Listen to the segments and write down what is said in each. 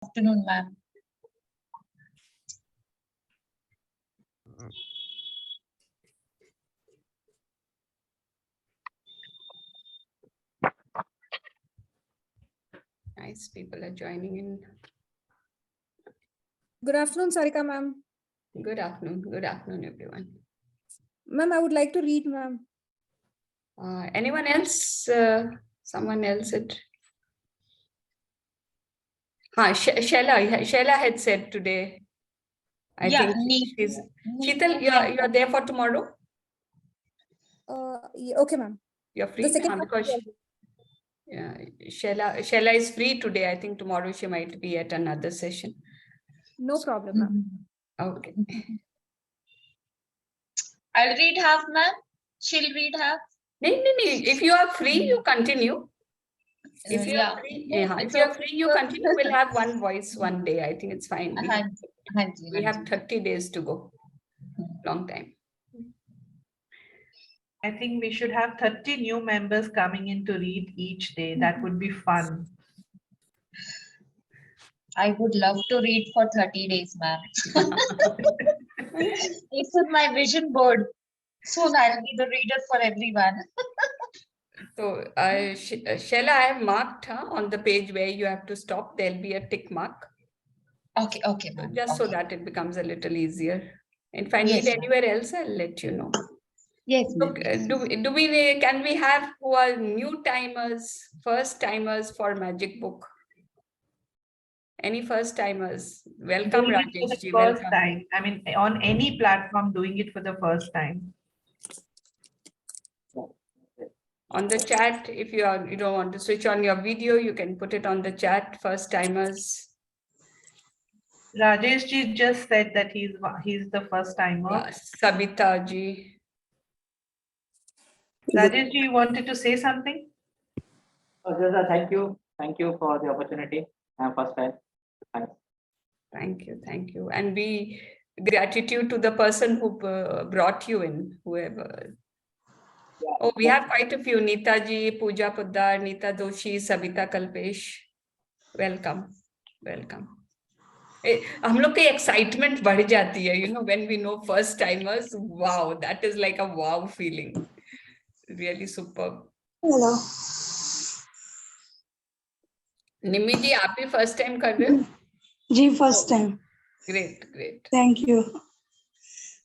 Afternoon, ma'am. Nice, people are joining in. Good afternoon, Sarika ma'am. Good afternoon, everyone. Ma'am, I would like to read, ma'am. Anyone else? Someone else? Shella had said today. I think she's. Sheetal, you're there for tomorrow? Yeah, okay, ma'am. You're free? Because yeah, Shella is free today. I think tomorrow she might be at another session. No problem, ma'am. Okay. I'll read half, ma'am. She'll read half. No. If you are free, you continue. If you are free, you continue. We'll have one voice one day. I think it's fine. We have 30 days to go. Long time. I think we should have 30 new members coming in to read each day. That would be fun. I would love to read for 30 days, ma'am. It's on my vision board. Soon I'll be the reader for everyone. So, Shella, I have marked on the page where you have to stop. There'll be a tick mark. Okay, ma'am. Just so that it becomes a little easier. And if I need anywhere else, I'll let you know. Yes. Look, can we have who are new timers, first timers for Magic Book? Any first timers? Welcome, Rajesh ji. First time. I mean, on any platform, doing it for the first time. On the chat, if you don't want to switch on your video, you can put it on the chat. First timers. Rajesh ji just said that he's the first timer. Yeah, Sabita ji. Rajesh ji, you wanted to say something? Thank you for the opportunity. I'm first time. Thanks. Thank you. And gratitude to the person who brought you in, whoever. Oh, we have quite a few. Neeta ji, Pooja Poddar, Neeta Doshi, Sabita Kalpesh. Welcome. हम लोग की excitement बढ़ जाती है, when we know first timers. Wow, that is like a wow feeling. Really superb. Hello. निम्मी जी, आप भी first time कर रहे हो? जी, first time. Great. Thank you.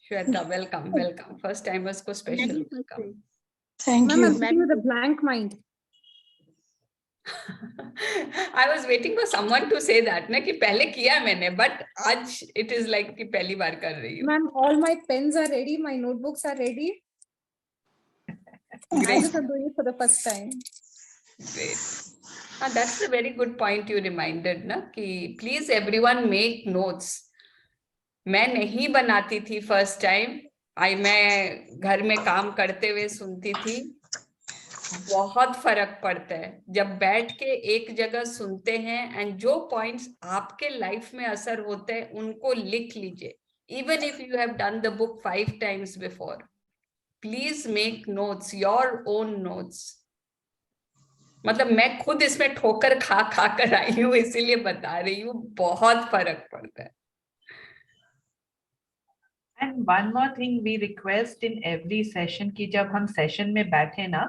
Shweta, welcome. First timers को special welcome. Thank you. I'm with a blank mind. I was waiting for someone to say that ना कि पहले किया मैंने, but आज it is like कि पहली बार कर रही हूँ. Ma'am, all my pens are ready, my notebooks are ready. I just am doing it for the first time. Great. That's a very good point you reminded ना कि please everyone make notes. मैं नहीं बनाती थी first time. मैं घर में काम करते हुए सुनती थी. बहुत फर्क पड़ता है जब बैठ के एक जगह सुनते हैं एंड जो पॉइंट्स आपके लाइफ में असर होते हैं उनको लिख लीजिए. Even if you have done the book 5 times before, please make notes, your own notes. मतलब मैं खुद इसमें ठोकर खा कर आई हूँ, इसीलिए बता रही हूँ, बहुत फर्क पड़ता है. And one more thing we request in every session कि जब हम सेशन में बैठे ना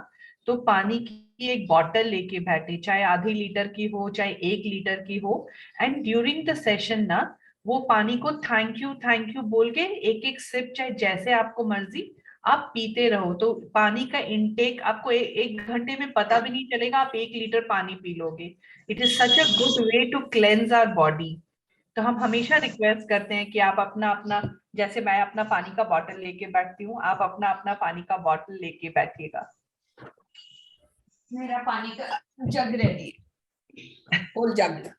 तो पानी की एक बॉटल लेके बैठे, चाहे आधी लीटर की हो चाहे 1 लीटर की हो. एंड ड्यूरिंग द सेशन ना वो पानी को थैंक यू बोल के एक सिप चाहे जैसे आपको मर्जी आप पीते रहो. तो पानी का इनटेक आपको 1 घंटे में पता भी नहीं चलेगा, आप 1 लीटर पानी पी लोगे. It is such a good way to cleanse our body. तो हम हमेशा रिक्वेस्ट करते हैं कि आप अपना जैसे मैं अपना पानी का बॉटल लेके बैठती हूँ, आप अपना पानी का बॉटल लेके बैठिएगा. मेरा पानी का jug ready, full jug.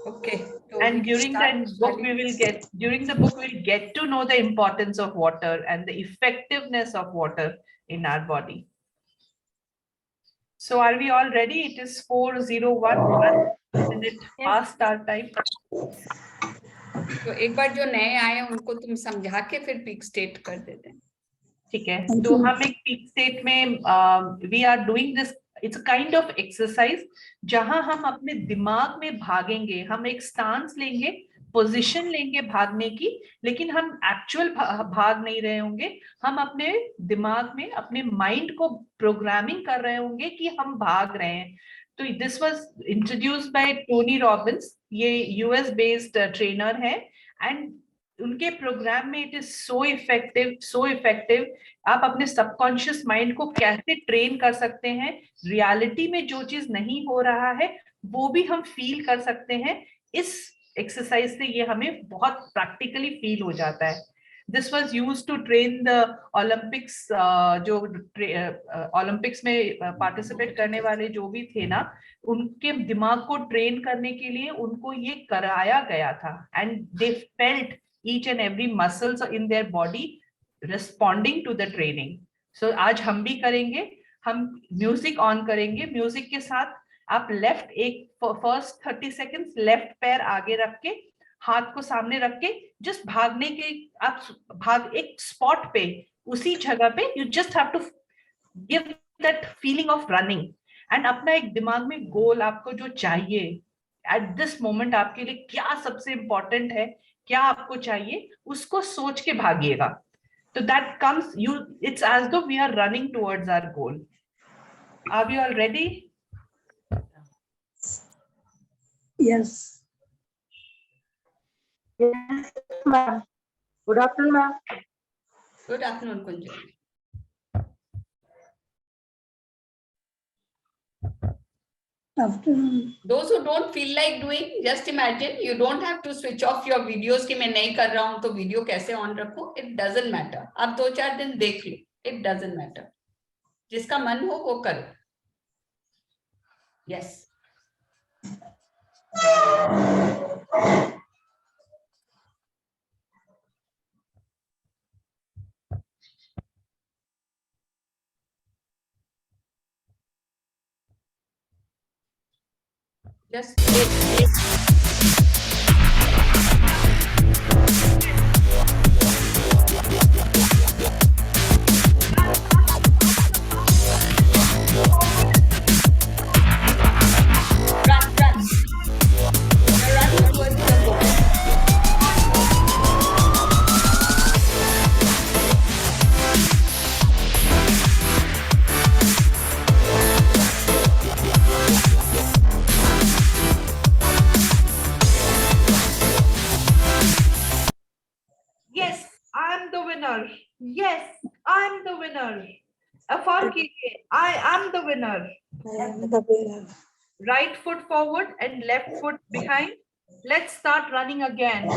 Okay. So and during the book we'll get to know the importance of water and the effectiveness of water in our body. So are we all ready? It is 4:01, 1 minute past our time. तो एक बार जो नए आए उनको तुम समझा के फिर पिक स्टेट कर देते हैं. ठीक है, तो हम एक पीक स्टेट में we are doing this, it's kind of exercise जहां हम अपने दिमाग में भागेंगे, हम एक स्टांस लेंगे, पोजीशन लेंगे भागने की, लेकिन हम एक्चुअल भाग नहीं रहे होंगे, हम अपने दिमाग में अपने माइंड को प्रोग्रामिंग कर रहे होंगे कि हम भाग रहे हैं। तो this was introduced by Tony Robbins, ये यूएस बेस्ड ट्रेनर है, एंड उनके प्रोग्राम में it is so effective, so effective. आप अपने सबकॉन्शियस माइंड को कैसे ट्रेन कर सकते हैं, रियलिटी में जो चीज नहीं हो रहा है वो भी हम फील कर सकते हैं। इस एक्सरसाइज से ये हमें बहुत प्रैक्टिकली फील हो जाता है। This was used to train the Olympics, जो ओलंपिक्स में पार्टिसिपेट करने वाले जो भी थे ना, उनके दिमाग को ट्रेन करने के लिए उनको ये कराया गया था, and they felt each and every muscles in their body responding to the training. So आज हम भी करेंगे, हम म्यूजिक ऑन करेंगे, म्यूजिक के साथ आप लेफ्ट एक फर्स्ट 30 सेकेंड्स लेफ्ट पैर आगे रख के, हाथ को सामने रख के, जस्ट भागने के, आप भाग एक स्पॉट पे, उसी जगह पे you just have to give that feeling of running, and अपना एक दिमाग में गोल आपको जो चाहिए एट दिस मोमेंट, आपके लिए क्या सबसे इंपॉर्टेंट है, क्या आपको चाहिए, उसको सोच के भागिएगा। तो that comes you, it's as though we are running towards our goal. Are you all ready? Yes. Yes, ma'am. Good afternoon, ma'am. Good afternoon, Kunjan. Afternoon. Those who don't feel like doing, just imagine, you don't have to switch off your videos कि मैं नहीं कर रहा हूं तो video कैसे on रखूं, it doesn't matter. आप 2-4 दिन देख लो, it doesn't matter. जिसका मन हो वो करो. Yes. Just Yes, I'm the winner. Yes, I'm the winner. Affirm कीजिए, I am the winner. I am the winner. Right foot forward and left foot behind. Let's start running again.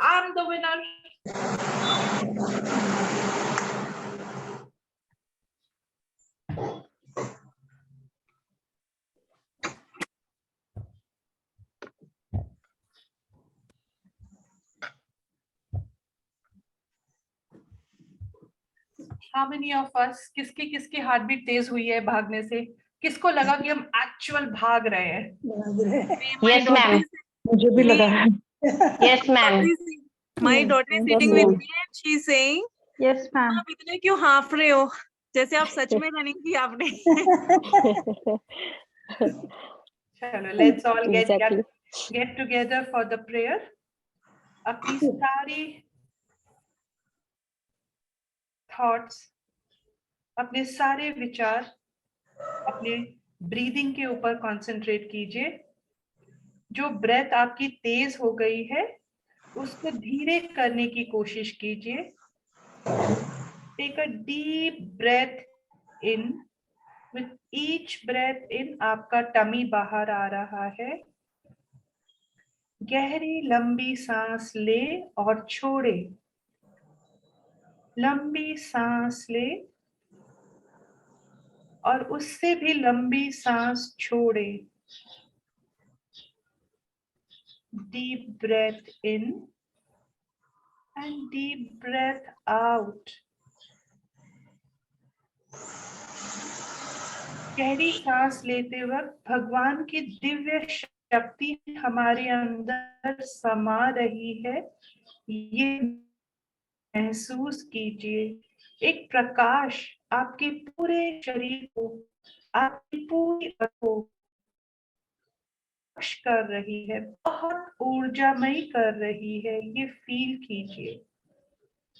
I'm the winner. How many of us, किसकी heart beat तेज हुई है भागने से? किसको लगा कि हम एक्चुअल भाग रहे हैं? Yes, ma'am. मुझे भी लगा है. Yes, ma'am. My daughter is sitting with me and she's saying, Yes, ma'am. आप इतने क्यों हाफ रहे हो? जैसे आप सच में रनिंग की आपने. चलो, let's all Exactly. get together for the prayer. अपनी सारी थॉट्स, अपने सारे विचार अपने ब्रीदिंग के ऊपर कंसंट्रेट कीजिए। जो ब्रेथ आपकी तेज हो गई है उसको धीरे करने की कोशिश कीजिए। Take a deep breath in. With each breath in आपका टमी बाहर आ रहा है, गहरी लंबी सांस ले और छोड़े, लंबी सांस ले और उससे भी लंबी सांस छोड़े। Deep breath in and deep breath out. गहरी सांस लेते वक्त भगवान की दिव्य शक्ति हमारे अंदर समा रही है, ये महसूस कीजिए। एक प्रकाश आपके पूरे शरीर को, आपकी पूरी को कर रही है, बहुत ऊर्जामयी कर रही है, ये फील कीजिए।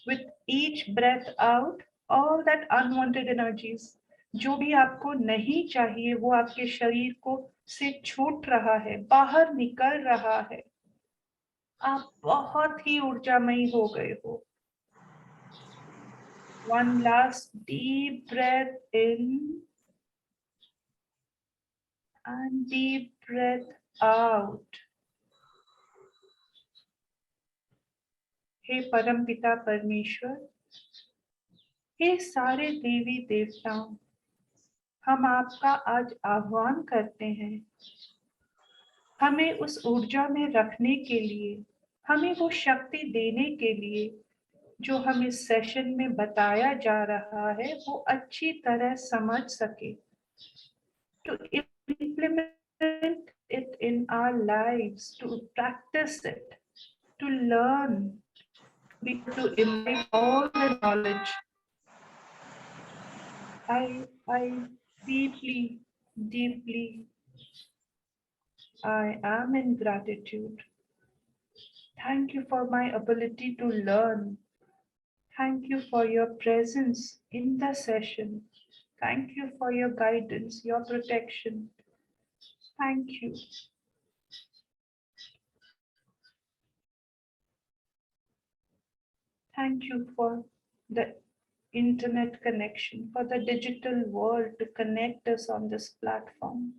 With each breath out, all that unwanted energies, जो भी आपको नहीं चाहिए वो आपके शरीर को से छूट रहा है, बाहर निकल रहा है। आप बहुत ही ऊर्जामयी हो गए हो। One last deep breath in and deep breath out. हे परम पिता परमेश्वर, हे सारे देवी देवताओं, हम आपका आज आह्वान करते हैं, हमें उस ऊर्जा में रखने के लिए, हमें वो शक्ति देने के लिए जो हम इस सेशन में बताया जा रहा है वो अच्छी तरह समझ सके, to implement it in our lives, to practice it, to learn, to imbibe all the knowledge. I deeply, I am in gratitude. Thank you for my ability to learn. Thank you for your presence in the session. Thank you for your guidance, your protection. Thank you. Thank you for the internet connection, for the digital world to connect us on this platform.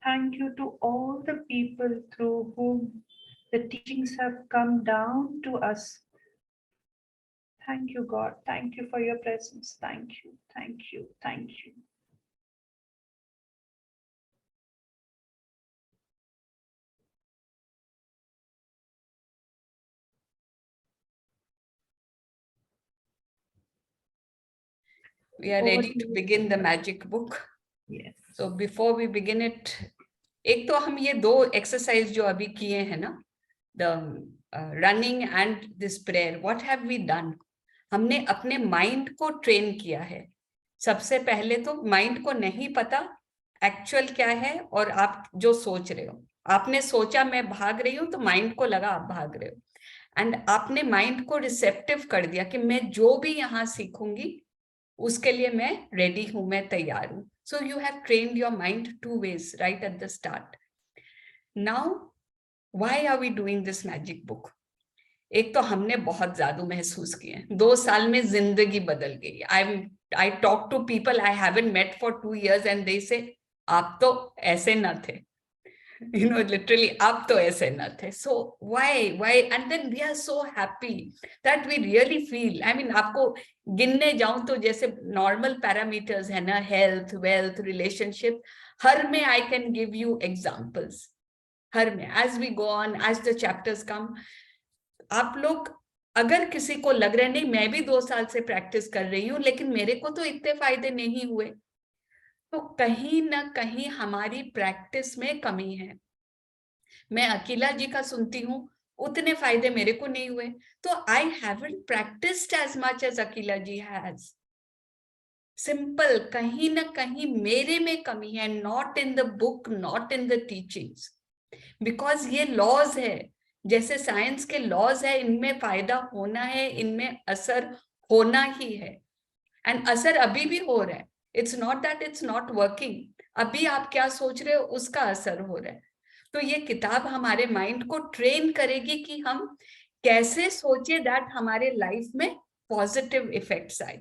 Thank you to all the people through whom the teachings have come down to us. Thank you, God. Thank you for your presence. Thank you, thank you, thank you. We are ready to begin the magic book. Yes. So before we begin it, एक तो हम ये दो exercise जो अभी किए हैं ना, the running and this prayer, what have we done? हमने अपने माइंड को ट्रेन किया है। सबसे पहले तो माइंड को नहीं पता एक्चुअल क्या है और आप जो सोच रहे हो, आपने सोचा मैं भाग रही हूं तो माइंड को लगा आप भाग रहे हो, एंड आपने माइंड को रिसेप्टिव कर दिया कि मैं जो भी यहाँ सीखूंगी उसके लिए मैं रेडी हूं, मैं तैयार हूं। So you have trained your mind two ways right at the start. Now, why are we doing this magic book? एक तो हमने बहुत जादू महसूस किए, 2 साल में जिंदगी बदल गई। I talk to people I haven't met for 2 years and they say, आप तो ऐसे न थे, you know, literally आप तो ऐसे न थे। So why? And then we are so happy that we really feel, I mean, आपको गिनने जाऊं तो जैसे normal parameters है ना, health, wealth, relationship, हर में I can give you examples, हर में, as we go on, as the chapters come, आप लोग अगर किसी को लग रहा है नहीं मैं भी 2 साल से प्रैक्टिस कर रही हूँ लेकिन मेरे को तो इतने फायदे नहीं हुए, तो कहीं ना कहीं हमारी प्रैक्टिस में कमी है। मैं अकीला जी का सुनती हूँ, उतने फायदे मेरे को नहीं हुए, तो I haven't practised as much as Akila ji has. Simple, कहीं ना कहीं मेरे में कमी है, not in the book, not in the teachings, because ये लॉज है, जैसे साइंस के लॉज है, इनमें फायदा होना है, इनमें असर होना ही है, एंड असर अभी भी हो रहा है। It's not that it's not working, अभी आप क्या सोच रहे हो उसका असर हो रहा है। तो ये किताब हमारे माइंड को ट्रेन करेगी कि हम कैसे सोचे दैट हमारे लाइफ में पॉजिटिव इफेक्ट्स आए।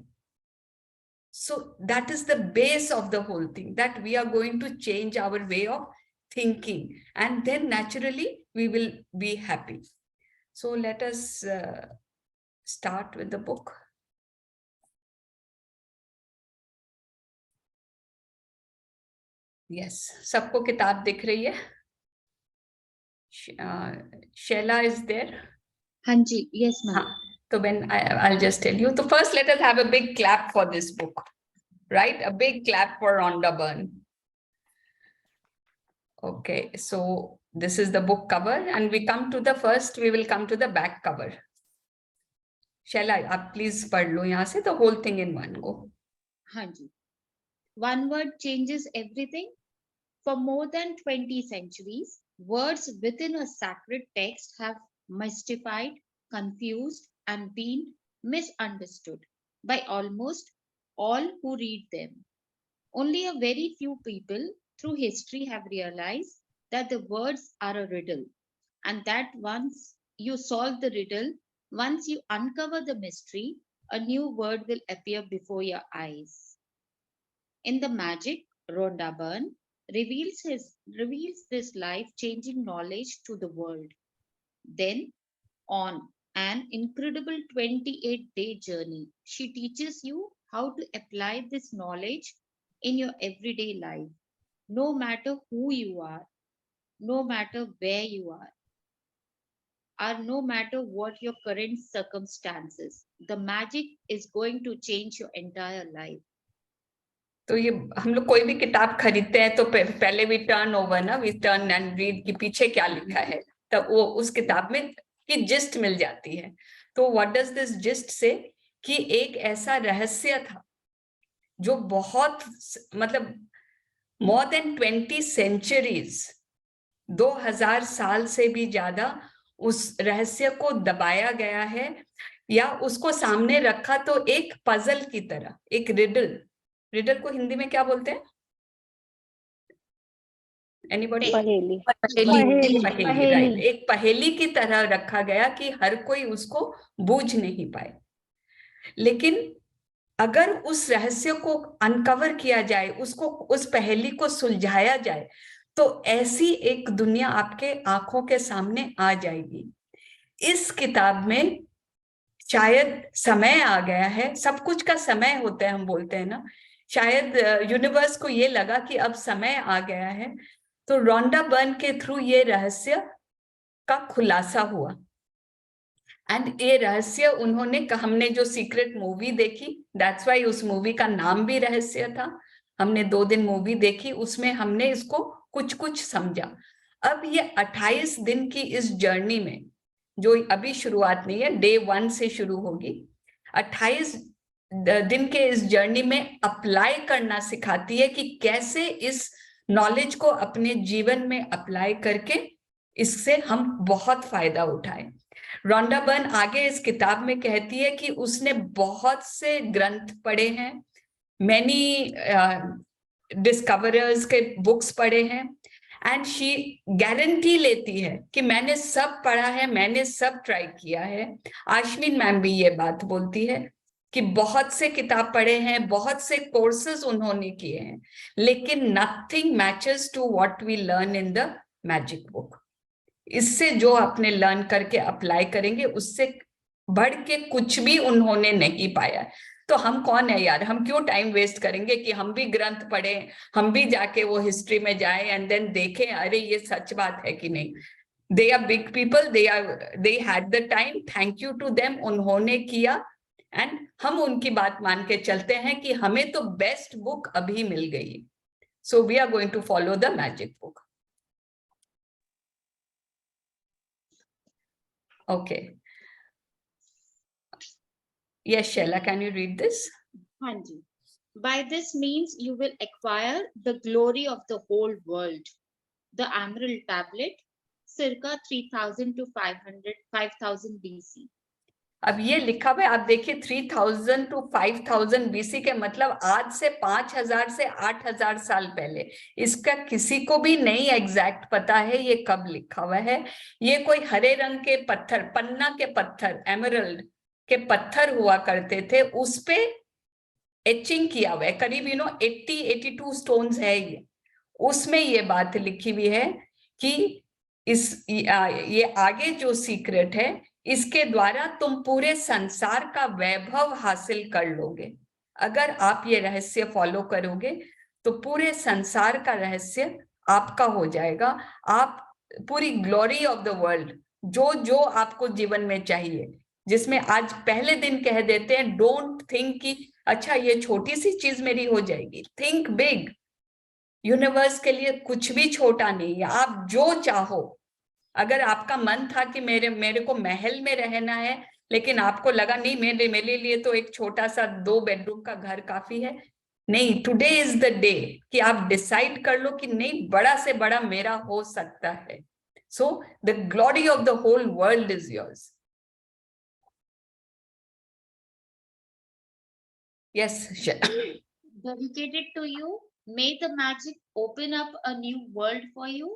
So that is the base of the whole thing, that we are going to change our way of thinking, and then naturally we will be happy. So let us start with the book. Yes, सबको किताब दिख रही है? Sheila is there? Hanji, yes, ma'am. हाँ, so when I'll just tell you. So first, let us have a big clap for this book, right? A big clap for Rhonda Byrne. Okay, so this is the book cover, and we come to the first. We will come to the back cover. Sheila, आप please पढ़ लो यहाँ से the whole thing in one go. Hanji. One word changes everything. For more than 20 centuries, words within a sacred text have mystified, confused, and been misunderstood by almost all who read them. Only a very few people through history have realized that the words are a riddle, and that once you solve the riddle, once you uncover the mystery, a new word will appear before your eyes. In The Magic, Rhonda Byrne reveals this life-changing knowledge to the world. Then, on an incredible 28-day journey, she teaches you how to apply this knowledge in your everyday life, no matter who you are, no matter where you are, or no matter what your current circumstances. The magic is going to change your entire life. तो ये हम लोग कोई भी किताब खरीदते हैं तो पहले वी टर्न ओवर ना, वी टर्न एंड रीड कि पीछे क्या लिखा है, तो वो उस किताब में की जिस्ट मिल जाती है. तो व्हाट डज दिस जिस्ट से कि एक ऐसा रहस्य था जो बहुत मतलब मोर देन 20 सेंचुरीज, 2000 साल से भी ज्यादा उस रहस्य को दबाया गया है या उसको सामने रखा तो एक पजल की तरह, एक रिडल. रिडल को हिंदी में क्या बोलते हैं? एनीबॉडी? पहेली. पहेली, राइट. एक पहेली की तरह रखा गया कि हर कोई उसको बूझ नहीं पाए. लेकिन अगर उस रहस्य को अनकवर किया जाए, उसको उस पहेली को सुलझाया जाए, तो ऐसी एक दुनिया आपके आंखों के सामने आ जाएगी. इस किताब में शायद समय आ गया है, सब कुछ का समय होता है, हम बोलते हैं ना, शायद यूनिवर्स को ये लगा कि अब समय आ गया है, तो रोंडा बर्न के थ्रू ये रहस्य का खुलासा हुआ. एंड ये रहस्य उन्होंने, हमने जो सीक्रेट मूवी देखी, दैट्स वाई उस मूवी का नाम भी रहस्य था. हमने 2 दिन मूवी देखी, उसमें हमने इसको कुछ कुछ समझा. अब ये 28 दिन की इस जर्नी में, जो अभी शुरुआत नहीं है, डे 1 से शुरू होगी, 28 दिन के इस जर्नी में अप्लाई करना सिखाती है कि कैसे इस नॉलेज को अपने जीवन में अप्लाई करके इससे हम बहुत फायदा उठाएं. रोंडा बर्न आगे इस किताब में कहती है कि उसने बहुत से ग्रंथ पढ़े हैं, मैनी डिस्कवरर्स के बुक्स पढ़े हैं, एंड शी गारंटी लेती है कि मैंने सब पढ़ा है, मैंने सब ट्राई किया है. आश्विन मैम भी ये बात बोलती है कि बहुत से किताब पढ़े हैं, बहुत से कोर्सेज उन्होंने किए हैं, लेकिन nothing matches to what we learn in the magic book. इससे जो आपने लर्न करके अप्लाई करेंगे, उससे बढ़ के कुछ भी उन्होंने नहीं पाया. तो हम कौन है यार, हम क्यों टाइम वेस्ट करेंगे कि हम भी ग्रंथ पढ़ें, हम भी जाके वो हिस्ट्री में जाएं एंड देन देखें अरे ये सच बात है कि नहीं. They are big people, they had the time, thank you to them, उन्होंने किया, एंड हम उनकी बात मान के चलते हैं कि हमें तो बेस्ट बुक अभी मिल गई. So we are going to follow the magic book. Okay. Yes, Sheila, can you read this? Hanji. By this means you will acquire the glory of the whole world. The Emerald Tablet, circa 3000 to 5000 BC. अब ये लिखा हुआ है, आप देखिए 3000 to 5000 BC के मतलब आज से 5000 से 8000 साल पहले. इसका किसी को भी नहीं एग्जैक्ट पता है ये कब लिखा हुआ है. ये कोई हरे रंग के पत्थर, पन्ना के पत्थर, एमरल्ड के पत्थर हुआ करते थे, उस पे एचिंग किया हुआ है. करीब 80-82 स्टोन्स है ये, उसमें ये बात लिखी हुई है कि ये आगे जो सीक्रेट है, इसके द्वारा तुम पूरे संसार का वैभव हासिल कर लोगे। अगर आप ये रहस्य फॉलो करोगे तो पूरे संसार का रहस्य आपका हो जाएगा। आप पूरी ग्लोरी ऑफ द वर्ल्ड, जो जो आपको जीवन में चाहिए, जिसमें आज पहले दिन कह देते हैं डोंट थिंक कि अच्छा ये छोटी सी चीज मेरी हो जाएगी, थिंक बिग। यूनिवर्स के लिए कुछ भी छोटा नहीं है। आप जो चाहो, अगर आपका मन था कि मेरे को महल में रहना है, लेकिन आपको लगा नहीं मेरे लिए तो एक छोटा सा 2 बेडरूम का घर काफी है, नहीं, टुडे इज द डे कि आप डिसाइड कर लो कि नहीं, बड़ा से बड़ा मेरा हो सकता है। So the glory of the whole world is yours. Yes, Dedicated to you. May the magic open up a new world for you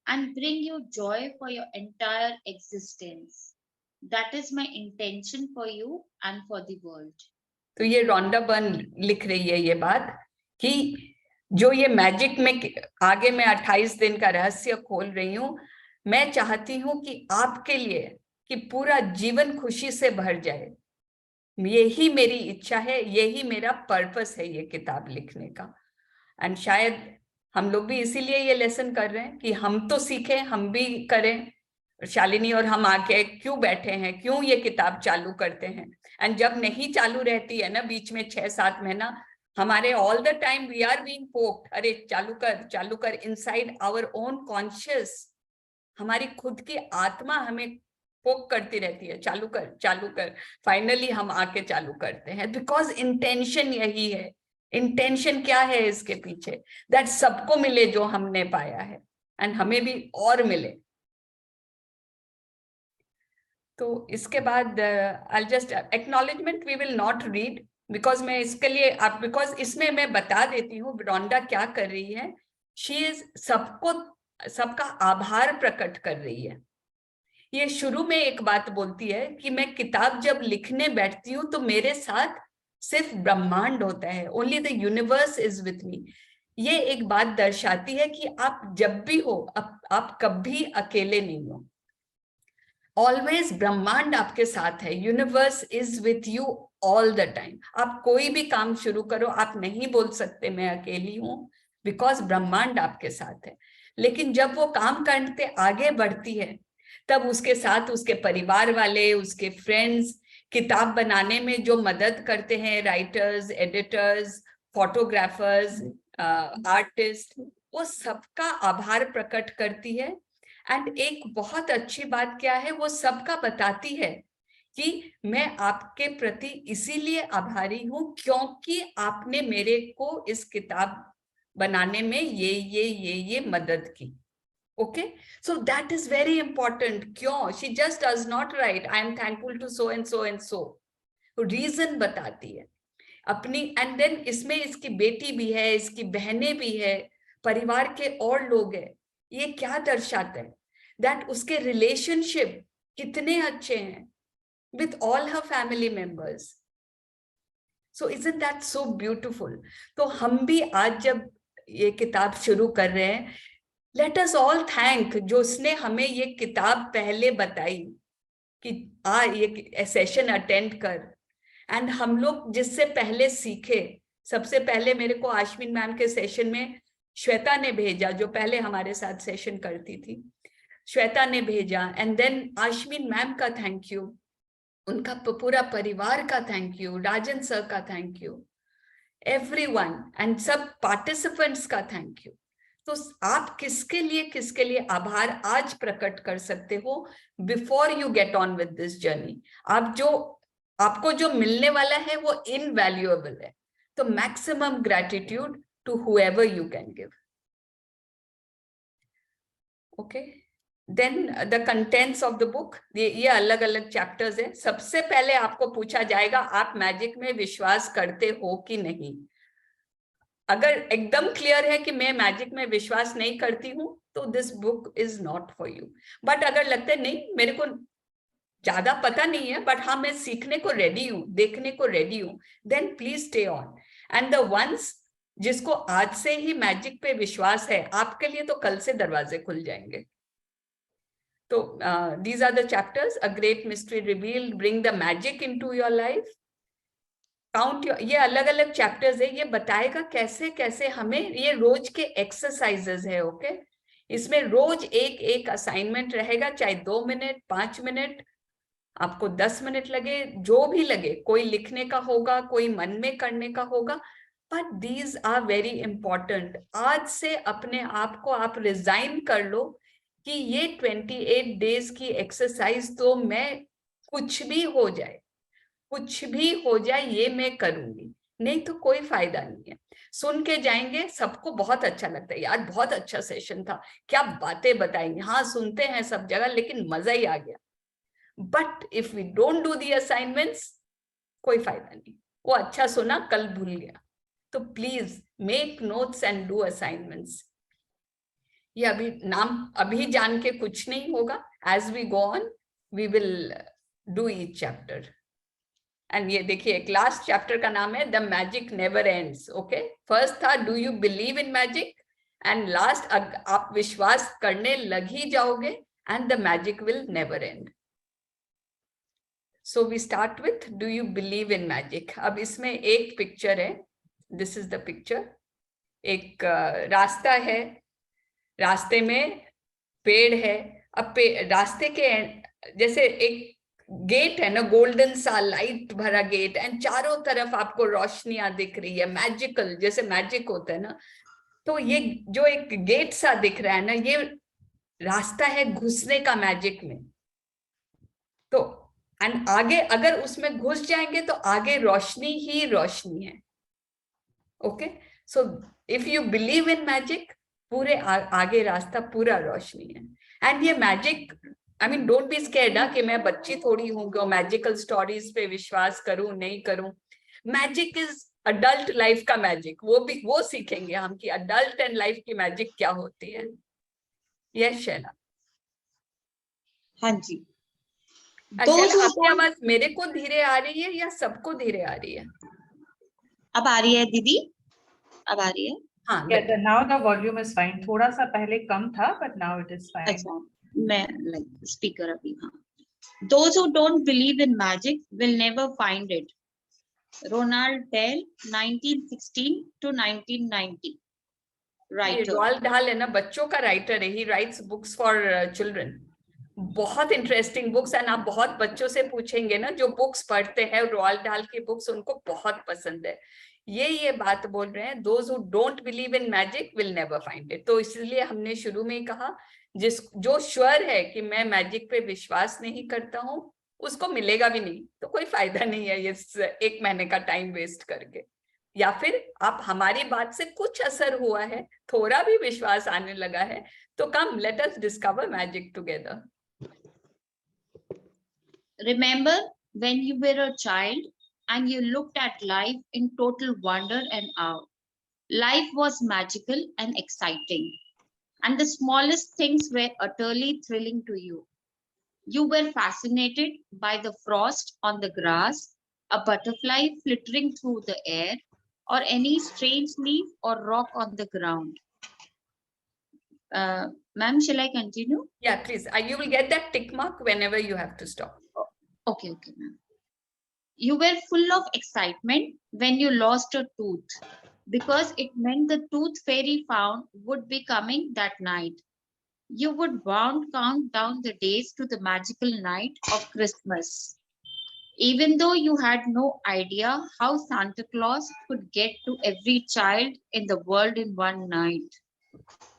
and bring you joy for your entire existence. That is my intention for you and for the world. तो ये Rhonda Byrne लिख रही है ये बात कि जो ये मैजिक में आगे मैं 28 दिन का रहस्य खोल रही हूँ, मैं चाहती हूँ कि आपके लिए कि पूरा जीवन खुशी से भर जाए। यही मेरी इच्छा है, यही मेरा पर्पस है ये किताब लिखने का। एंड शायद हम लोग भी इसीलिए ये लेसन कर रहे हैं कि हम तो सीखें, हम भी करें। शालिनी और हम आके क्यों बैठे हैं, क्यों ये किताब चालू करते हैं। एंड जब नहीं चालू रहती है ना, बीच में 6-7 महीना, हमारे all the time we are being poked, अरे चालू कर इनसाइड आवर ओन कॉन्शियस। हमारी खुद की आत्मा हमें पोक करती रहती है, चालू कर। फाइनली हम आके चालू करते हैं, बिकॉज इंटेंशन यही है। इंटेंशन क्या है इसके पीछे? दैट सबको मिले जो हमने पाया है, एंड हमें भी और मिले। तो इसके बाद I just acknowledgement we will not read, because मैं इसके लिए बिकॉज इसमें मैं बता देती हूँ रोंडा क्या कर रही है। शी इज सबका आभार प्रकट कर रही है। ये शुरू में एक बात बोलती है कि मैं किताब जब लिखने बैठती हूँ तो मेरे साथ सिर्फ ब्रह्मांड होता है, only the universe is with me. ये एक बात दर्शाती है कि आप जब भी हो, आप कभी अकेले नहीं हो। ऑलवेज ब्रह्मांड आपके साथ है, universe is with you all the time. आप कोई भी काम शुरू करो, आप नहीं बोल सकते मैं अकेली हूं, बिकॉज ब्रह्मांड आपके साथ है। लेकिन जब वो काम करते आगे बढ़ती है, तब उसके साथ उसके परिवार वाले, उसके फ्रेंड्स, किताब बनाने में जो मदद करते हैं, राइटर्स, एडिटर्स, फोटोग्राफर्स, आर्टिस्ट, वो सबका आभार प्रकट करती है। एंड एक बहुत अच्छी बात क्या है, वो सबका बताती है कि मैं आपके प्रति इसीलिए आभारी हूं क्योंकि आपने मेरे को इस किताब बनाने में ये मदद की। Okay, so that is very important. क्यों? She just does not write I am thankful to so and so and so. Reason बताती है अपनी। एंड देन इसमें इसकी बेटी भी है, इसकी बहनें भी है, परिवार के और लोग हैं। ये क्या दर्शाता है? दैट उसके रिलेशनशिप कितने अच्छे हैं with all her family members. So isn't that so beautiful? तो हम भी आज जब ये किताब शुरू कर रहे हैं, लेट अस ऑल थैंक जो उसने हमें ये किताब पहले बताई कि ये सेशन अटेंड कर। एंड हम लोग जिससे पहले सीखे, सबसे पहले मेरे को आश्विन मैम के सेशन में श्वेता ने भेजा, जो पहले हमारे साथ सेशन करती थी, श्वेता ने भेजा। एंड देन आश्विन मैम का थैंक यू, उनका पूरा परिवार का थैंक यू, राजन सर का थैंक यू, एवरीवन, एंड सब पार्टिसिपेंट्स का थैंक यू। तो आप किसके लिए आभार आज प्रकट कर सकते हो before you get on with this journey? आपको जो मिलने वाला है वो इनवैल्यूएबल है। तो maximum gratitude to whoever you can give. Okay, then the contents of the book, ये अलग अलग चैप्टर्स है। सबसे पहले आपको पूछा जाएगा आप मैजिक में विश्वास करते हो कि नहीं। अगर एकदम क्लियर है कि मैं मैजिक में विश्वास नहीं करती हूं तो this book is not for you. But अगर लगता है नहीं, मेरे को ज्यादा पता नहीं है, बट हाँ मैं सीखने को रेडी हूँ, देखने को रेडी हूँ, then please stay on. And the ones जिसको आज से ही मैजिक पे विश्वास है, आपके लिए तो कल से दरवाजे खुल जाएंगे। तो these are the chapters, a great mystery revealed, bring the magic into your life, count your, ये अलग अलग चैप्टर्स है, ये बताएगा कैसे कैसे हमें, ये रोज के एक्सरसाइजेस है। ओके, इसमें रोज एक एक असाइनमेंट रहेगा, चाहे 2 मिनट 5 मिनट, आपको 10 मिनट लगे, जो भी लगे, कोई लिखने का होगा, कोई मन में करने का होगा, but these are very important. आज से अपने आप को आप रिजाइन कर लो कि ये 28 डेज की एक्सरसाइज तो मैं कुछ भी हो जाए, कुछ भी हो जाए, ये मैं करूंगी, नहीं तो कोई फायदा नहीं है। सुन के जाएंगे, सबको बहुत अच्छा लगता है, यार बहुत अच्छा सेशन था, क्या बातें बताएंगे, हाँ सुनते हैं सब जगह, लेकिन मजा ही आ गया। But if we don't do the assignments, कोई फायदा नहीं, वो अच्छा सुना कल भूल गया। तो please make notes and do assignments. ये अभी नाम अभी जान के कुछ नहीं होगा, as we go on we will do each chapter. And ये देखिए, लास्ट चैप्टर का नाम है the magic never ends. Okay, first था do you believe in magic, and last आप विश्वास करने लग ही जाओगे, and the magic will never end. So we start with do you believe in magic. अब इसमें एक पिक्चर है, दिस इज द पिक्चर। एक रास्ता है, रास्ते में पेड़ है, अब रास्ते के जैसे एक गेट है ना, गोल्डन सा लाइट भरा गेट, एंड चारों तरफ आपको रोशनियां दिख रही है, मैजिकल, जैसे मैजिक होता है ना। तो ये जो एक गेट सा दिख रहा है ना, ये रास्ता है घुसने का मैजिक में। तो एंड आगे अगर उसमें घुस जाएंगे तो आगे रोशनी ही रोशनी है। Okay, so if you believe in magic, पूरे आगे रास्ता पूरा रोशनी है। एंड ये magic, I mean don't be scared कि मैं बच्ची थोड़ी हूँ कि मैजिकल स्टोरीज पे विश्वास करूं नहीं करूं। मैजिक इज अडल्ट लाइफ का मैजिक, वो सीखेंगे हम कि अडल्ट एंड लाइफ की मैजिक क्या होती है। यस शैला। हाँ जी। शैला, आपकी आवाज मेरे को धीरे आ रही है या सबको धीरे आ रही है? अब आ रही है दीदी, अब आ रही है। हाँ, now the volume is fine. थोड़ा सा पहले कम था, but now it is fine. अच्छा, मैं like speaker अभी, हाँ। Those who don't believe in magic will never find it. Roald Dahl, 1916 to 1990. Writer. रोald dahl है ना, बच्चों का राइटर है, ही राइट्स बुक्स फॉर चिल्ड्रन, बहुत इंटरेस्टिंग बुक्स। एंड आप बहुत बच्चों से पूछेंगे ना जो बुक्स पढ़ते हैं रोald dahl की बुक्स, उनको बहुत पसंद है। ये बात बोल रहे हैं, those who don't believe in magic will never find it। तो इसलिए हमने शुरू में ही कहा, जो श्योर है कि मैं मैजिक पे विश्वास नहीं करता हूँ, उसको मिलेगा भी नहीं, तो कोई फायदा नहीं है ये 1 महीने का टाइम वेस्ट करके। या फिर आप हमारी बात से कुछ असर हुआ है, थोड़ा भी विश्वास आने लगा है, तो come, let us discover magic together. Remember when you were a child and you looked at life in total wonder and awe. Life was magical and exciting, and the smallest things were utterly thrilling to you. You were fascinated by the frost on the grass, a butterfly flittering through the air, or any strange leaf or rock on the ground. Ma'am, shall I continue? Yeah, please. You will get that tick mark whenever you have to stop. Okay, ma'am. You were full of excitement when you lost a tooth, because it meant the tooth fairy found would be coming that night. You would count down the days to the magical night of Christmas, even though you had no idea how Santa Claus could get to every child in the world in one night.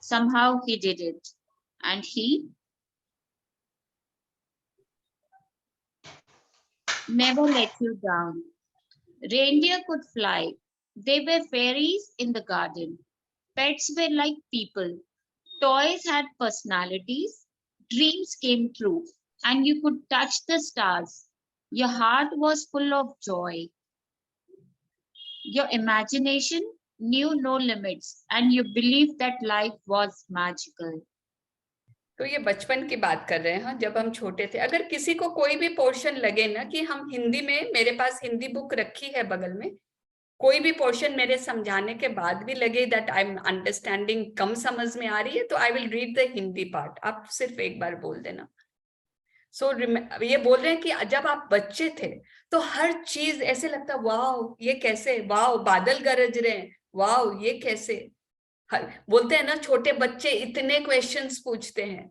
Somehow he did it, and he never let you down. Reindeer could fly. They were fairies in the garden. Pets were like people. Toys had personalities. Dreams came true, and you could touch the stars. Your heart was full of joy. Your imagination knew no limits, and you believed that life was magical. तो ये बचपन की बात कर रहे हैं, हाँ, जब हम छोटे थे। अगर किसी को कोई भी पोर्शन लगे ना कि हम हिंदी में, मेरे पास हिंदी बुक रखी है बगल में, कोई भी पोर्शन मेरे समझाने के बाद भी लगे दैट आई एम अंडरस्टैंडिंग कम समझ में आ रही है, तो I will read the Hindi part, आप सिर्फ एक बार बोल देना। सो ये बोल रहे हैं कि जब आप बच्चे थे तो हर चीज ऐसे लगता, वाओ ये कैसे, वाओ बादल गरज रहे हैं, वाओ ये कैसे। बोलते हैं ना छोटे बच्चे इतने क्वेश्चंस पूछते हैं,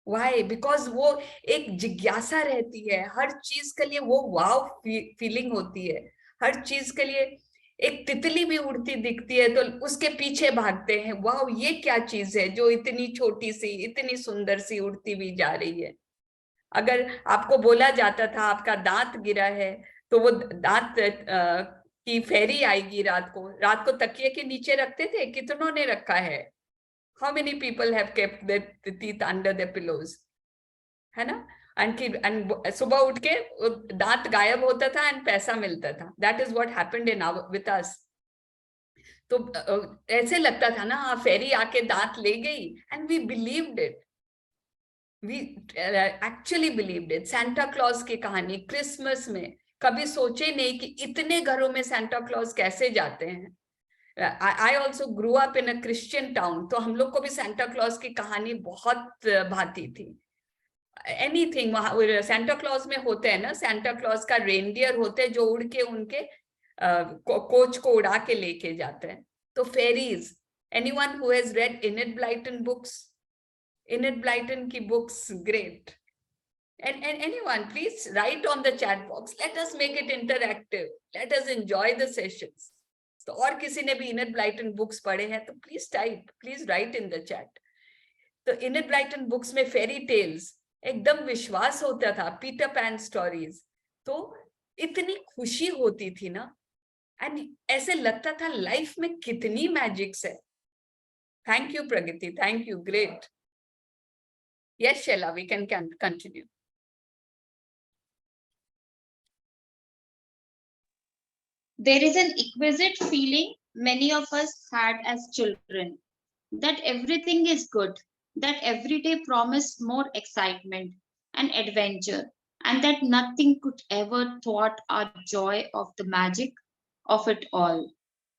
वाई, बिकॉज वो एक जिज्ञासा रहती है हर चीज के लिए, वो वाव फीलिंग होती है हर चीज के लिए। एक तितली भी उड़ती दिखती है तो उसके पीछे भागते हैं, वाव ये क्या चीज है जो इतनी छोटी सी इतनी सुंदर सी उड़ती हुई जा रही है। अगर आपको बोला जाता था आपका दांत गिरा है तो वो दांत की फेरी आएगी रात को तकिए के नीचे रखते थे, कितनों ने रखा है? How many people have kept their teeth under their pillows? है ना? and सुबह उठ के दांत गायब होता था and पैसा मिलता था। That is what happened with us. तो ऐसे लगता था ना, हाँ फेरी आके दांत ले गई, and we believed it. We actually believed it. Santa Claus की कहानी क्रिसमस में कभी सोचे नहीं कि इतने घरों में Santa Claus कैसे जाते हैं। I also grew up in a Christian town, तो हम लोग को भी Santa Claus की कहानी बहुत भाती थी। Anything Santa Claus में होते हैं ना, Santa Claus का रेनडियर होते हैं जो उड़ के उनके कोच को उड़ा के लेके जाते हैं। तो fairies, anyone who has read Enid Blyton books? Enid Blyton की books, great. And anyone, please write on the chat box. Let us make it interactive. Let us enjoy the sessions. तो और किसी ने भी इनेड ब्लाइटन बुक्स पढ़े हैं तो please type, please right in the chat. तो इनेड ब्लाइटन बुक्स में फेरी टेल्स एकदम विश्वास होता था, पीटर पैन स्टोरीज, तो इतनी खुशी होती थी ना, एंड ऐसे लगता था लाइफ में कितनी मैजिक्स है। Thank you Pragati, thank you, great. Yes Shaila, we can continue. There is an exquisite feeling many of us had as children, that everything is good, that every day promised more excitement and adventure, and that nothing could ever thwart our joy of the magic of it all.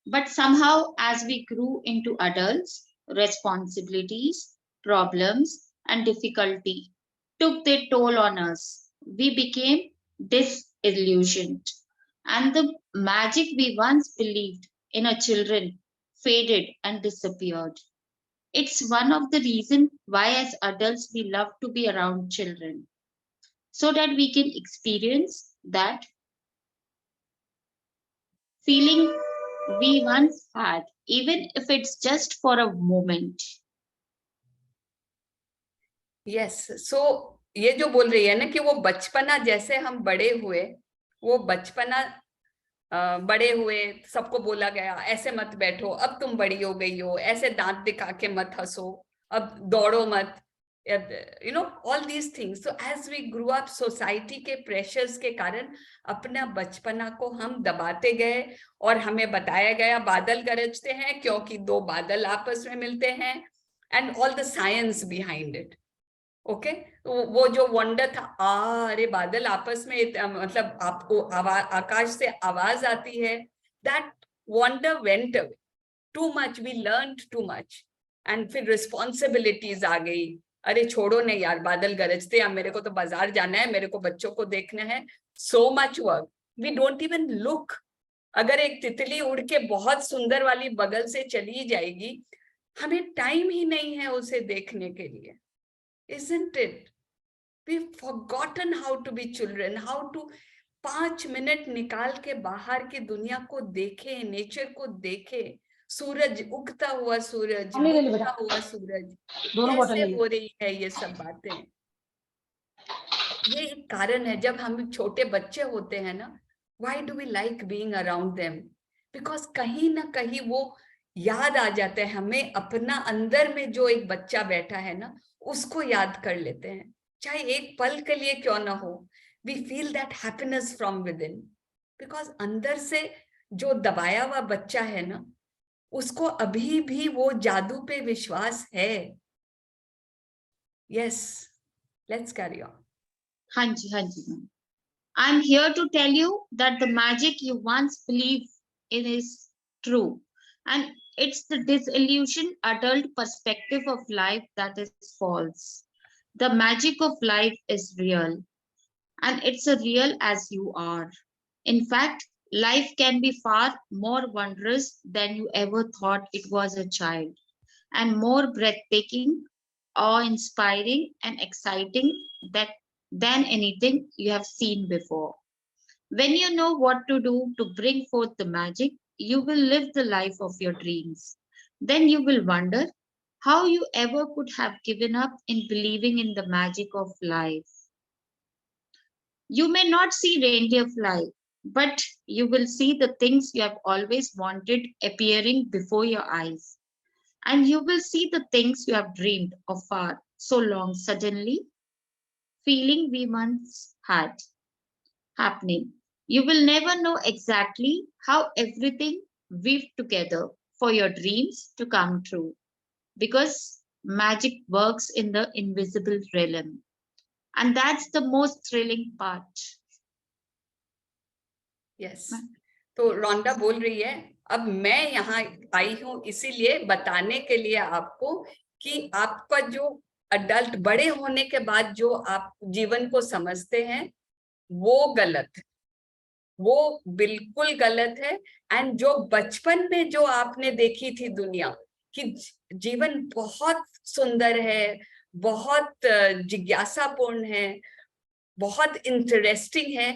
But somehow, as we grew into adults, responsibilities, problems, and difficulty took their toll on us. We became disillusioned, and the magic we once believed in our children faded and disappeared. It's one of the reasons why as adults we love to be around children, so that we can experience that feeling we once had, even if it's just for a moment. Yes, so ये जो बोल रही है ना कि वो बचपना जैसे हम बड़े हुए, वो बचपना बड़े हुए, सबको बोला गया ऐसे मत बैठो, अब तुम बड़ी हो गई हो, ऐसे दांत दिखा के मत हंसो, अब दौड़ो मत, you know, all these things. So as we grew up, society के pressures के कारण अपना बचपना को हम दबाते गए और हमें बताया गया बादल गरजते हैं क्योंकि दो बादल आपस में मिलते हैं, and all the science behind it. Okay वो जो वंडर था, अरे बादल आपस में मतलब आपको आकाश से आवाज आती है, that wonder went away too much, we learned too much, and फिर रिस्पॉन्सिबिलिटीज आ गई, अरे छोड़ो नहीं यार बादल गरजते, अब मेरे को तो बाजार जाना है, मेरे को बच्चों को देखना है, so much work, we don't even look. अगर एक तितली उड़ के बहुत सुंदर वाली बगल से चली जाएगी, हमें टाइम ही नहीं है उसे देखने के लिए। Isn't it? We've forgotten how to be children, how to 5 minute निकाल के बाहर की दुनिया को देखे, नेचर को देखे, सूरज उगता हुआ सूरज, डूबता हुआ सूरज, कैसे हो रही है ये सब बातें। ये एक कारण है जब हम छोटे बच्चे होते हैं ना, why do we like being around them? Because कहीं ना कहीं वो याद आ जाते हैं हमें, अपना अंदर में जो एक बच्चा बैठा है ना उसको याद कर लेते हैं, चाहे एक पल के लिए क्यों ना हो। We feel that happiness from within, because अंदर से जो दबाया हुआ बच्चा है ना, उसको अभी भी वो जादू पे विश्वास है। Yes, let's carry on. हाँ जी ma'am. I'm here to tell you that the magic you once believed is true. And it's the disillusioned adult perspective of life that is false. The magic of life is real, and it's a real as you are. In fact, life can be far more wondrous than you ever thought it was a child, and more breathtaking, awe-inspiring, and exciting than anything you have seen before. When you know what to do to bring forth the magic, you will live the life of your dreams. Then you will wonder how you ever could have given up in believing in the magic of life. You may not see reindeer fly, but you will see the things you have always wanted appearing before your eyes. And you will see the things you have dreamed of for so long suddenly, feeling we once had happening. You will never know exactly how everything weaved together for your dreams to come true, because magic works in the invisible realm. And that's the most thrilling part. Yes तो रोंडा बोल रही है, अब मैं यहाँ आई हूँ इसीलिए बताने के लिए आपको कि आपका जो अडल्ट बड़े होने के बाद जो आप जीवन को समझते हैं वो गलत है, वो बिल्कुल गलत है। एंड जो बचपन में जो आपने देखी थी दुनिया कि जीवन बहुत सुंदर है, बहुत जिज्ञासापूर्ण है, बहुत इंटरेस्टिंग है,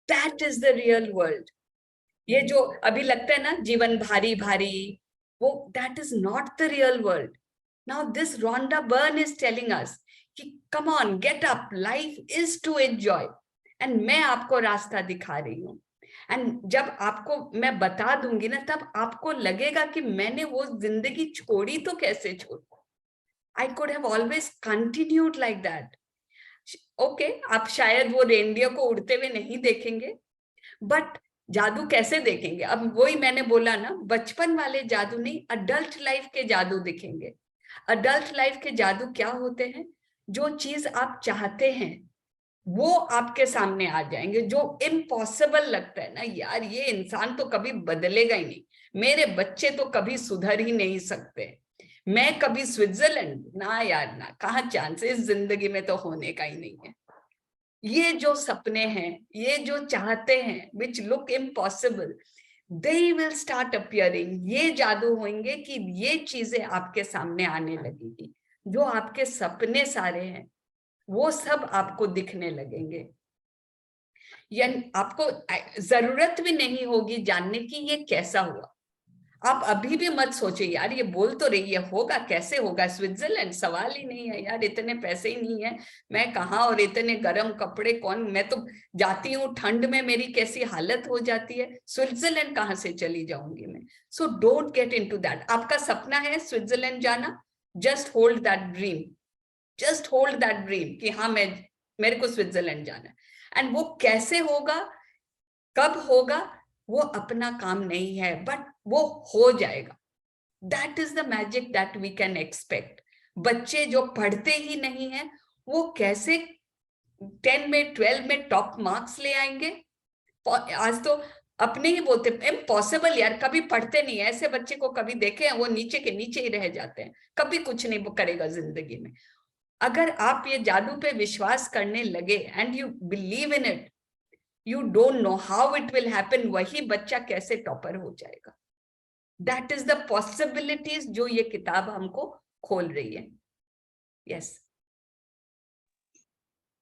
that is the real world. ये जो अभी लगता है ना जीवन भारी भारी, वो that is not the real world. Now this Rhonda Byrne is telling us कि come on, get up, life is to enjoy, and मैं आपको रास्ता दिखा रही हूँ। एंड जब आपको मैं बता दूंगी ना, तब आपको लगेगा कि मैंने वो जिंदगी छोड़ी तो कैसे छोड़ी, I could have always continued like that. Okay, आप शायद वो रेनडियर को उड़ते हुए नहीं देखेंगे, बट जादू कैसे देखेंगे? अब वही मैंने बोला ना, बचपन वाले जादू नहीं, अडल्ट लाइफ के जादू दिखेंगे। अडल्ट लाइफ के जादू क्या होते हैं? जो चीज आप चाहते हैं वो आपके सामने आ जाएंगे। जो इम्पॉसिबल लगता है ना, यार ये इंसान तो कभी बदलेगा ही नहीं, मेरे बच्चे तो कभी सुधर ही नहीं सकते, मैं कभी स्विट्जरलैंड, ना यार ना, कहाँ चांस, इस जिंदगी में तो होने का ही नहीं है। ये जो सपने हैं, ये जो चाहते हैं, which look impossible, they will start appearing। ये जादू होंगे कि ये चीजें आपके सामने आने लगेगी। जो आपके सपने सारे हैं वो सब आपको दिखने लगेंगे। यानी आपको जरूरत भी नहीं होगी जानने की ये कैसा हुआ। आप अभी भी मत सोचो यार ये बोल तो रही है, होगा कैसे होगा, स्विट्जरलैंड सवाल ही नहीं है यार, इतने पैसे ही नहीं है, मैं कहाँ, और इतने गर्म कपड़े कौन, मैं तो जाती हूँ ठंड में मेरी कैसी हालत हो जाती है, स्विट्जरलैंड कहाँ से चली जाऊंगी मैं। So don't get into that. आपका सपना है स्विट्जरलैंड जाना, just hold that dream, just hold that dream कि हाँ मेरे को स्विट्जरलैंड जाना है। एंड वो कैसे होगा, कब होगा, वो अपना काम नहीं है, बट वो हो जाएगा। That is the magic that we can expect. बच्चे जो पढ़ते ही नहीं है वो कैसे 10 में 12 में टॉप मार्क्स ले आएंगे? आज तो अपने ही बोलते इम्पॉसिबल यार, कभी पढ़ते नहीं है, ऐसे बच्चे को कभी देखे हैं, वो नीचे के नीचे ही रह जाते हैं, कभी कुछ नहीं करेगा जिंदगी में। अगर आप ये जादू पे विश्वास करने लगे and you believe in it, you don't know how it will happen, वही बच्चा कैसे टॉपर हो जाएगा। दैट इज द पॉसिबिलिटीज जो ये किताब हमको खोल रही है। Yes.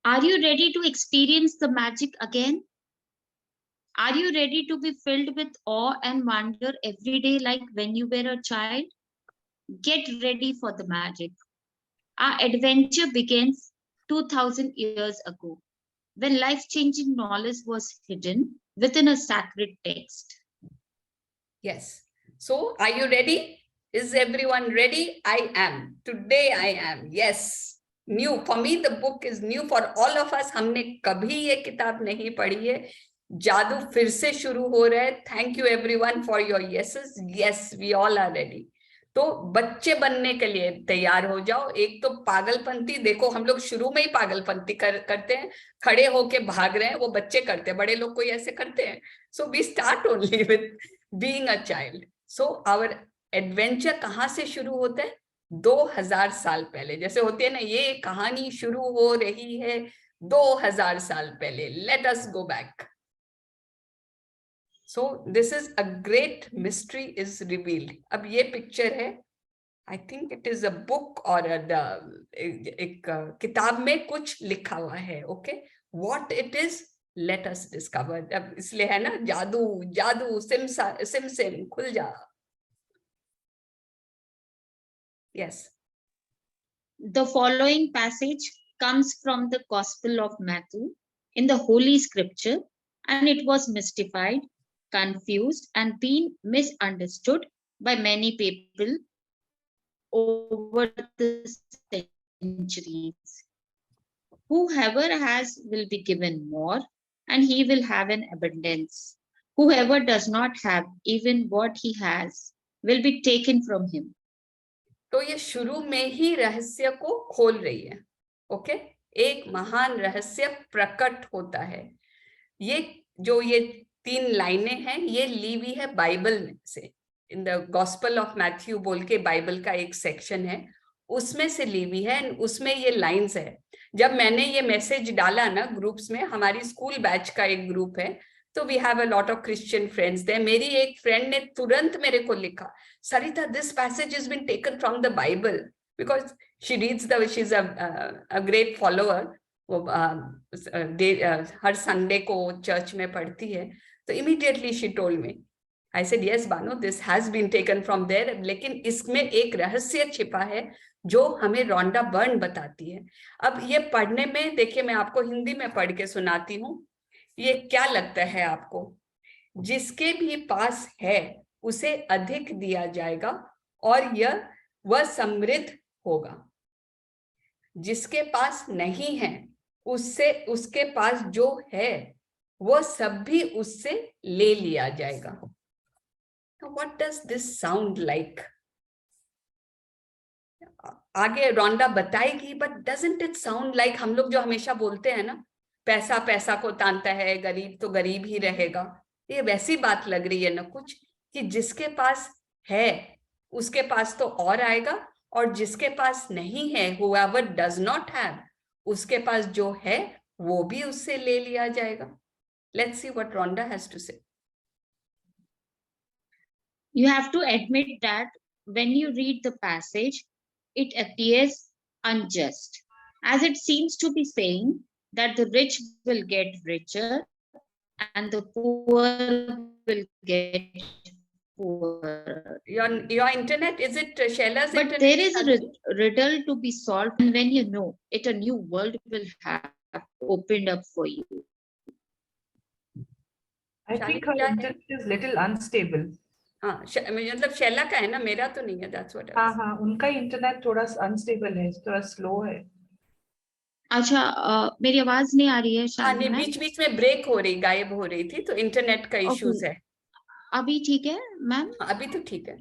Are you ready to experience the magic again? Are you ready to be filled with awe and wonder every day like when you were a child? Get ready for the magic. Our adventure begins 2000 years ago, when life-changing knowledge was hidden within a sacred text. Yes. So, are you ready? Is everyone ready? I am. Today I am. Yes. New. For me, the book is new. For all of us, हमने कभी ये किताब नहीं पढ़ी है। जादू फिर से शुरू हो रहा है। Thank you everyone for your yeses. Yes, we all are ready. तो बच्चे बनने के लिए तैयार हो जाओ। एक तो पागलपंती, देखो हम लोग शुरू में ही पागलपंती करते हैं, खड़े होके भाग रहे हैं, वो बच्चे करते हैं, बड़े लोग कोई ऐसे करते हैं। So we start only with being a child. So our adventure कहाँ से शुरू होता है? 2000 साल पहले. जैसे होती है ना, ये कहानी शुरू हो रही है 2000 साल पहले. Let us go back. So this is a great mystery is revealed. अब ये पिक्चर है, I think it is a book or एक किताब में कुछ लिखा हुआ है. Okay, what it is, let us discover. अब इसलिए है ना, जादू जादू सिम सिम खुल जा. Yes. The following passage comes from the Gospel of Matthew in the Holy Scripture, and it was mystified, confused, and been misunderstood by many people over the centuries. Whoever has will be given more, and he will have an abundance. Whoever does not have even what he has will be taken from him. तो ये शुरू में ही रहस्य को खोल रही है. Okay, एक महान रहस्य प्रकट होता है. ये जो ये 3 लाइनें हैं, ये ली हुई है बाइबल में से. In the gospel of Matthew बोल के बाइबल का एक सेक्शन है, उसमें से ली हुई है. उसमें ये लाइंस है. जब मैंने ये मैसेज डाला ना ग्रुप्स में, हमारी स्कूल बैच का एक ग्रुप है, तो we have a lot of Christian friends there. मेरी एक फ्रेंड ने तुरंत मेरे को लिखा, Sarita, this passage has been taken from the Bible, because she reads she is a great follower. वो हर संडे को चर्च में पढ़ती है. तो immediately she told me. I said yes Bano, this has been taken from there. लेकिन इसमें एक रहस्य छिपा है जो हमें रोंडा बर्न बताती है. अब ये पढ़ने में, देखिए मैं आपको हिंदी में पढ़ के सुनाती हूँ. ये क्या लगता है आपको? जिसके भी पास है उसे अधिक दिया जाएगा और वह समृद्ध होगा. जिसके पास नहीं है उसके पास जो है वो सब भी उससे ले लिया जाएगा. What does this sound like? आगे रोंडा बताएगी, but doesn't it sound like हम लोग जो हमेशा बोलते हैं ना, पैसा पैसा को तानता है, गरीब तो गरीब ही रहेगा. ये वैसी बात लग रही है ना कुछ, कि जिसके पास है उसके पास तो और आएगा, और जिसके पास नहीं है, whoever does not have, उसके पास जो है वो भी उससे ले लिया जाएगा. Let's see what Rhonda has to say. You have to admit that when you read the passage, it appears unjust, as it seems to be saying that the rich will get richer and the poor will get poorer. Your internet, is it Shaila's But internet? there is a riddle to be solved, and when you know it, a new world will have opened up for you. I think her internet is little unstable. हाँ, मतलब शैला का है ना, मेरा तो नहीं है. That's what I was. हाँ, उनका इंटरनेट थोड़ा अनस्टेबल है, थोड़ा स्लो है. अच्छा, मेरी आवाज नहीं आ रही है हाँ, शायद. नहीं, बीच बीच में ब्रेक हो रही, गायब हो रही थी, तो इंटरनेट का इश्यूज है. अभी ठीक है मैम? अभी तो ठीक है.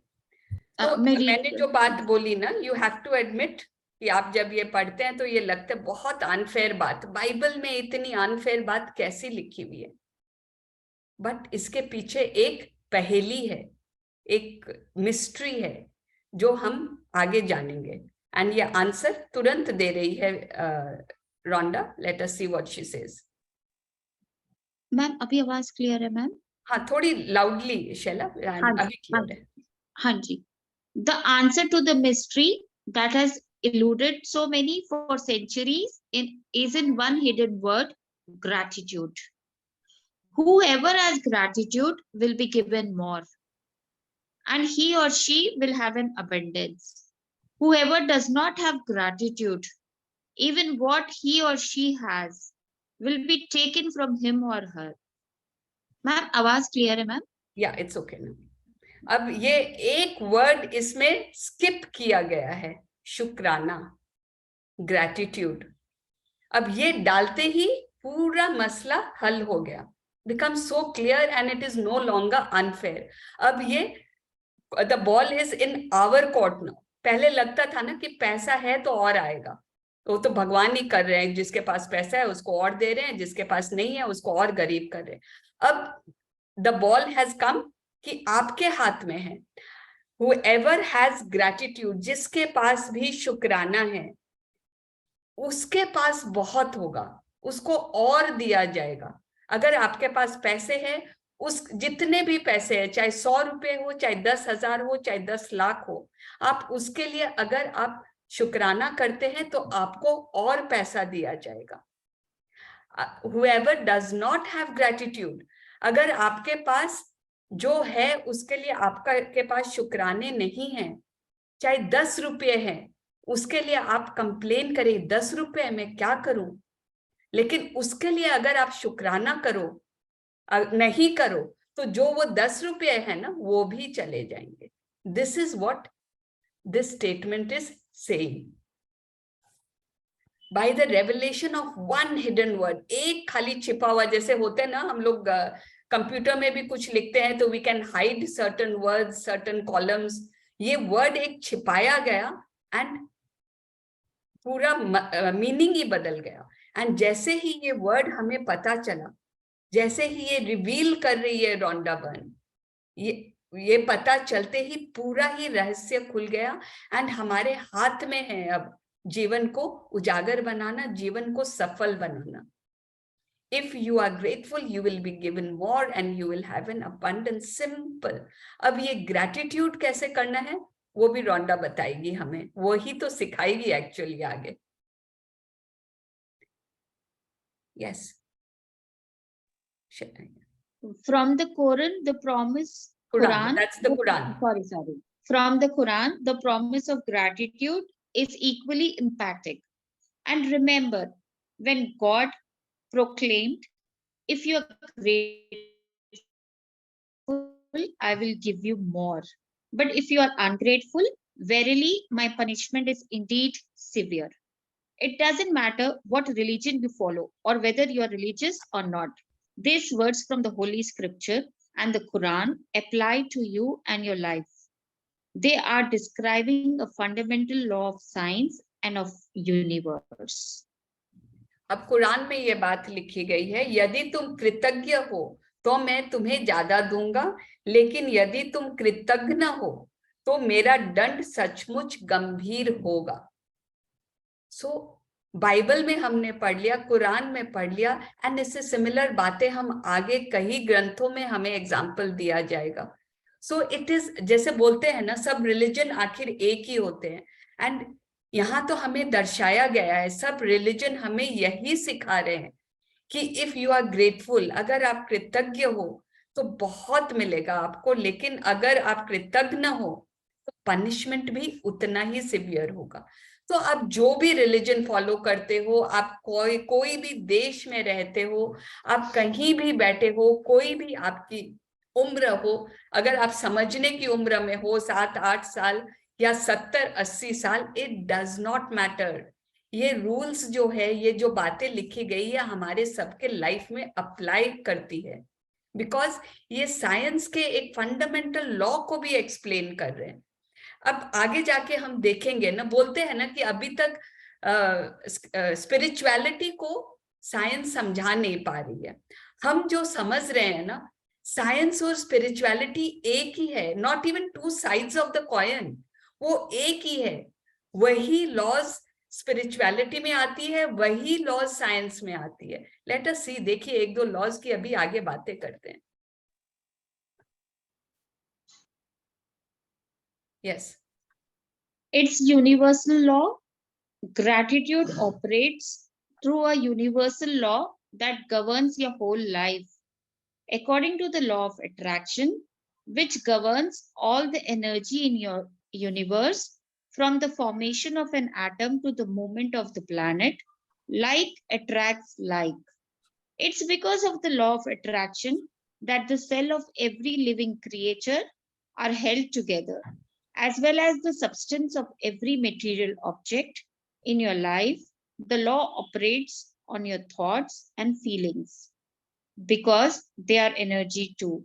तो मैंने जो बात बोली ना, यू हैव टू एडमिट कि आप जब ये पढ़ते हैं तो ये लगता है बहुत अनफेयर बात. बाइबल में इतनी अनफेयर बात कैसी लिखी हुई है? बट इसके पीछे एक पहेली है, एक मिस्ट्री है जो हम आगे जानेंगे. एंड ये आंसर तुरंत दे रही है Rhonda. Let us see what she says. Ma'am अभी आवाज क्लियर है मैम? हाँ, थोड़ी लाउडली शैला. अभी क्लियर है. हाँ जी. The answer to the mystery that has eluded so many for centuries is in one hidden word: gratitude. Whoever has gratitude will be given more, and he or she will have an abundance. Whoever does not have gratitude, even what he or she has will be taken from him or her. Ma'am आवाज clear है ma'am? या it's okay ना. अब ये एक word इसमें skip किया गया है, शुक्राना, ग्रैटिट्यूड. अब ये डालते ही पूरा मसला हल हो गया. becomes so clear and it is no longer unfair. अब ये the ball is in our court now. पहले लगता था ना कि पैसा है तो और आएगा, तो भगवान ही कर रहे हैं. जिसके पास पैसा है उसको और दे रहे हैं, जिसके पास नहीं है उसको और गरीब कर रहे हैं. अब the ball has come कि आपके हाथ में है। Whoever has gratitude, जिसके पास भी शुक्राना है, उसके पास बहुत होगा, उसको और दिया जाएगा। अगर आपके पास पैसे हैं, उस जितने भी पैसे हैं, चाहे 100 रुपए हो, चाहे 10,000 हो, चाहे 10 लाख हो, आप उसके लिए अगर आप शुक्राना करते हैं तो आपको और पैसा दिया जाएगा। Whoever does not have gratitude, अगर आपके पास जो है उसके लिए आपका के पास शुक्राने नहीं है, चाहे 10 रुपये हैं, उसके लिए आप कंप्लेन करें 10 रुपये में क्या करूं, लेकिन उसके लिए अगर आप शुक्राना करो, नहीं करो, तो जो वो 10 रुपये है ना, वो भी चले जाएंगे। This is what this statement is saying. By the revelation of one hidden word, एक खाली छिपा हुआ, जैसे होते हैं ना हम लोग कंप्यूटर में भी कुछ लिखते हैं तो we can hide certain words, certain columns. ये वर्ड एक छिपाया गया एंड पूरा मीनिंग ही बदल गया। एंड जैसे ही ये वर्ड हमें पता चला, जैसे ही ये रिवील कर रही है रोंडा बर्न, ये पता चलते ही पूरा ही रहस्य खुल गया। एंड हमारे हाथ में है अब जीवन को उजागर बनाना, जीवन को सफल बनाना। If you are grateful, you will be given more and you will have an abundance. Simple. अब ये gratitude कैसे करना है वो भी रोंडा बताएगी हमें, वो ही तो सिखाएगी एक्चुअली आगे। Yes. From the Quran, the promise. Quran. That's the Quran. Sorry. From the Quran, the promise of gratitude is equally emphatic. And remember, when God proclaimed, if you are grateful, I will give you more. But if you are ungrateful, verily my punishment is indeed severe. It doesn't matter what religion you follow or whether you are religious or not. These words from the Holy Scripture and the Quran apply to you and your life. They are describing a fundamental law of science and of universe. अब कुरान में ये बात लिखी गई है, यदि तुम कृतज्ञ हो तो मैं तुम्हें ज्यादा दूंगा, लेकिन यदि तुम कृतज्ञ न हो तो मेरा दंड सचमुच गंभीर होगा। सो बाइबल में हमने पढ़ लिया, कुरान में पढ़ लिया, एंड इससे सिमिलर बातें हम आगे कई ग्रंथों में हमें एग्जाम्पल दिया जाएगा। सो इट इज, जैसे बोलते हैं ना, सब रिलीजन आखिर एक ही होते हैं। एंड यहाँ तो हमें दर्शाया गया है, सब रिलीजन हमें यही सिखा रहे हैं कि इफ यू आर ग्रेटफुल, अगर आप कृतज्ञ हो तो बहुत मिलेगा आपको, लेकिन अगर आप कृतज्ञ न हो तो पनिशमेंट भी उतना ही सिवियर होगा। तो आप जो भी रिलीजन फॉलो करते हो, आप कोई भी देश में रहते हो, आप कहीं भी बैठे हो, कोई भी आपकी उम्र हो, अगर आप समझने की उम्र में हो, 7-8 साल या 70-80 साल, इट डज नॉट मैटर। ये रूल्स जो है, ये जो बातें लिखी गई है, हमारे सबके लाइफ में अप्लाई करती है, बिकॉज ये साइंस के एक फंडामेंटल लॉ को भी एक्सप्लेन कर रहे हैं। अब आगे जाके हम देखेंगे ना, बोलते हैं ना कि अभी तक स्पिरिचुअलिटी को साइंस समझा नहीं पा रही है। हम जो समझ रहे हैं ना, साइंस और स्पिरिचुअलिटी एक ही है, not even two sides of the coin, वो एक ही है। वही लॉज स्पिरिचुअलिटी में आती है, वही लॉज साइंस में आती है। लेट अस सी, देखिए 1-2 लॉज की अभी आगे बातें करते हैं। Yes. It's universal law. Gratitude operates through a universal law that governs your whole life. According to the law of attraction, which governs all the energy in your universe, from the formation of an atom to the movement of the planet, like attracts like. It's because of the law of attraction that the cell of every living creature are held together, as well as the substance of every material object in your life. The law operates on your thoughts and feelings because they are energy too.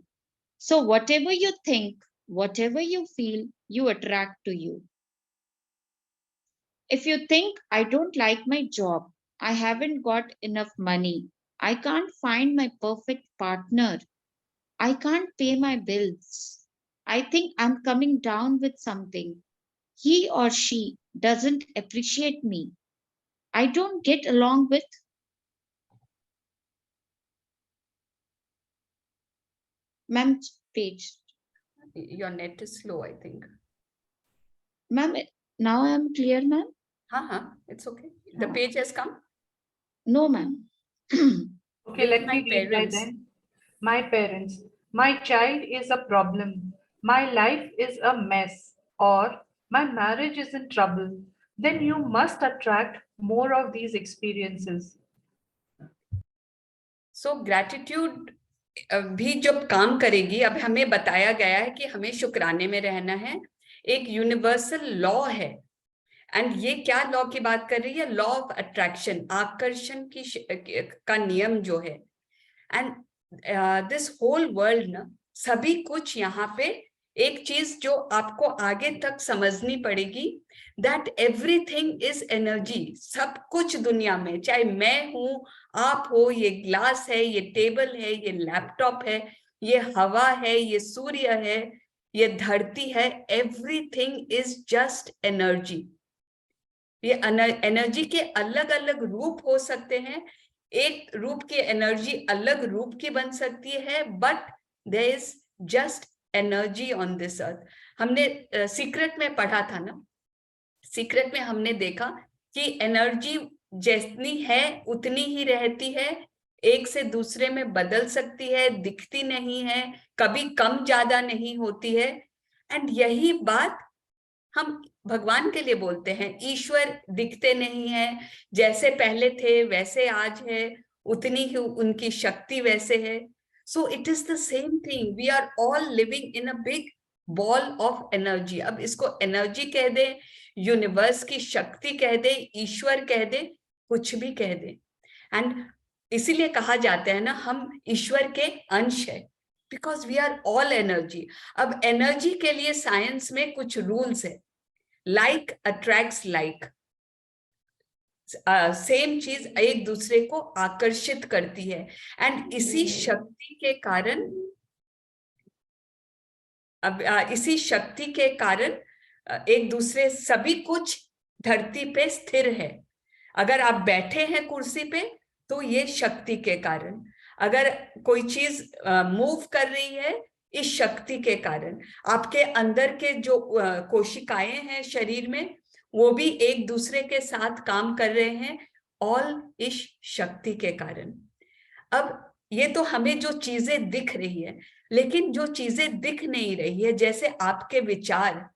So whatever you think, whatever you feel, you attract to you. If you think, I don't like my job, I haven't got enough money, I can't find my perfect partner, I can't pay my bills. I think I'm coming down with something. He or she doesn't appreciate me. I don't get along with. Ma'am, page. Your net is slow, I think. Ma'am, now I'm clear, ma'am? It's okay. The page has come. No, ma'am. Okay, With let my me read by parents. then. My parents. My child is a problem. My life is a mess. Or my marriage is in trouble. Then you must attract more of these experiences. So gratitude भी जब काम करेगी, अब हमें बताया गया है कि हमें शुक्राने में रहना है, एक यूनिवर्सल लॉ है। एंड ये क्या लॉ की बात कर रही है? लॉ ऑफ अट्रैक्शन, आकर्षण का नियम जो है। एंड दिस होल वर्ल्ड ना, सभी कुछ यहाँ पे एक चीज जो आपको आगे तक समझनी पड़ेगी, दैट एवरीथिंग इज एनर्जी। सब कुछ दुनिया में, चाहे मैं हूं, आप हो, ये ग्लास है, ये टेबल है, ये लैपटॉप है, ये हवा है, ये सूर्य है, ये धरती है, एवरीथिंग इज जस्ट एनर्जी। ये एनर्जी के अलग अलग रूप हो सकते हैं, एक रूप की एनर्जी अलग रूप की बन सकती है, but there is just energy on this earth. हमने सीक्रेट में पढ़ा था ना, सीक्रेट में हमने देखा कि एनर्जी जितनी है उतनी ही रहती है, एक से दूसरे में बदल सकती है, दिखती नहीं है, कभी कम ज्यादा नहीं होती है। एंड यही बात हम भगवान के लिए बोलते हैं, ईश्वर दिखते नहीं है, जैसे पहले थे वैसे आज है, उतनी ही उनकी शक्ति वैसे है। So it is the same thing, we are all living in a big ball of energy. अब इसको एनर्जी कह दे, यूनिवर्स की शक्ति कह दे, ईश्वर कह दे, कुछ भी कह दे। एंड इसीलिए कहा जाता है ना, हम ईश्वर के अंश है, because we are all energy. अब एनर्जी के लिए साइंस में कुछ रूल्स है, लाइक अट्रैक्ट्स लाइक, सेम चीज एक दूसरे को आकर्षित करती है। एंड इसी शक्ति के कारण, अब इसी शक्ति के कारण एक दूसरे, सभी कुछ धरती पे स्थिर है। अगर आप बैठे हैं कुर्सी पे तो ये शक्ति के कारण, अगर कोई चीज मूव कर रही है इस शक्ति के कारण, आपके अंदर के जो कोशिकाएं हैं शरीर में, वो भी एक दूसरे के साथ काम कर रहे हैं, ऑल इस शक्ति के कारण। अब ये तो हमें जो चीजें दिख रही है, लेकिन जो चीजें दिख नहीं रही है, जैसे आपके विचार,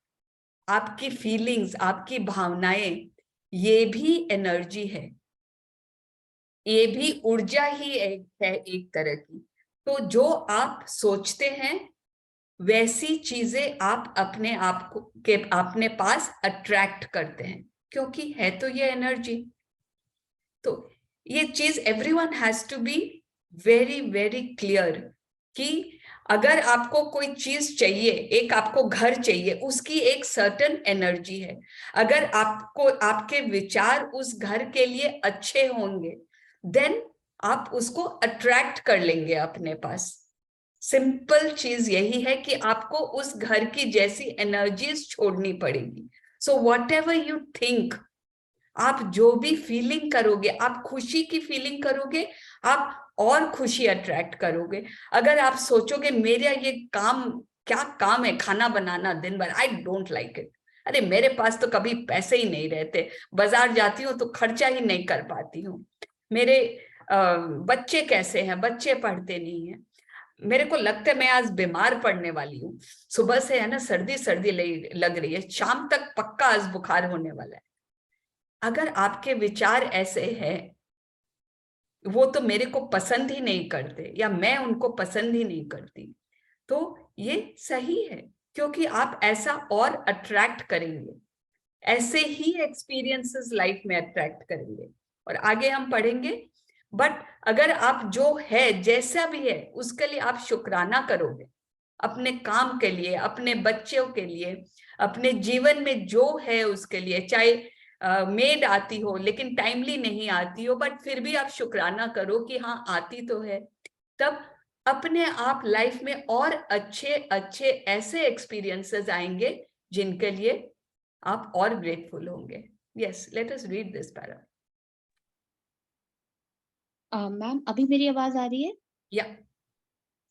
आपकी फीलिंग्स, आपकी भावनाएं, ये भी एनर्जी है, ये भी ऊर्जा ही है एक तरह की। तो जो आप सोचते हैं वैसी चीजें आप अपने आप को के अपने पास अट्रैक्ट करते हैं, क्योंकि है तो ये एनर्जी। तो ये चीज everyone has to be very very clear कि अगर आपको कोई चीज चाहिए, एक आपको घर चाहिए, उसकी एक सर्टेन एनर्जी है। अगर आपको आपके विचार उस घर के लिए अच्छे होंगे, देन आप उसको अट्रैक्ट कर लेंगे अपने पास। सिंपल चीज यही है कि आपको उस घर की जैसी एनर्जीज छोड़नी पड़ेगी। So what ever you think, आप जो भी फीलिंग करोगे, आप खुशी की फीलिंग करोगे, आप और खुशी अट्रैक्ट करोगे। अगर आप सोचोगे मेरा ये काम, क्या काम है खाना बनाना दिन भर, आई डोंट लाइक इट, अरे मेरे पास तो कभी पैसे ही नहीं रहते, बाजार जाती हूँ तो खर्चा ही नहीं कर पाती हूँ, मेरे बच्चे कैसे हैं, बच्चे पढ़ते नहीं हैं, मेरे को लगता है मैं आज बीमार पड़ने वाली हूँ, सुबह से है ना सर्दी सर्दी लग रही है, शाम तक पक्का आज बुखार होने वाला है। अगर आपके विचार ऐसे हैं, वो तो मेरे को पसंद ही नहीं करते या मैं उनको पसंद ही नहीं करती, तो ये सही है, क्योंकि आप ऐसा और अट्रैक्ट करेंगे, ऐसे ही एक्सपीरियंसेस लाइफ में अट्रैक्ट करेंगे। और आगे हम पढ़ेंगे, बट अगर आप जो है जैसा भी है उसके लिए आप शुक्राना करोगे, अपने काम के लिए, अपने बच्चों के लिए, अपने जीवन में जो है उसके लिए, चाहे मेड आती हो लेकिन टाइमली नहीं आती हो, बट फिर भी आप शुक्राना करो कि हाँ आती तो है, तब अपने आप लाइफ में और अच्छे अच्छे ऐसे एक्सपीरियंसेस आएंगे जिनके लिए आप और ग्रेटफुल होंगे. Yes, let us read this para. Ma'am अभी मेरी आवाज आ रही है? या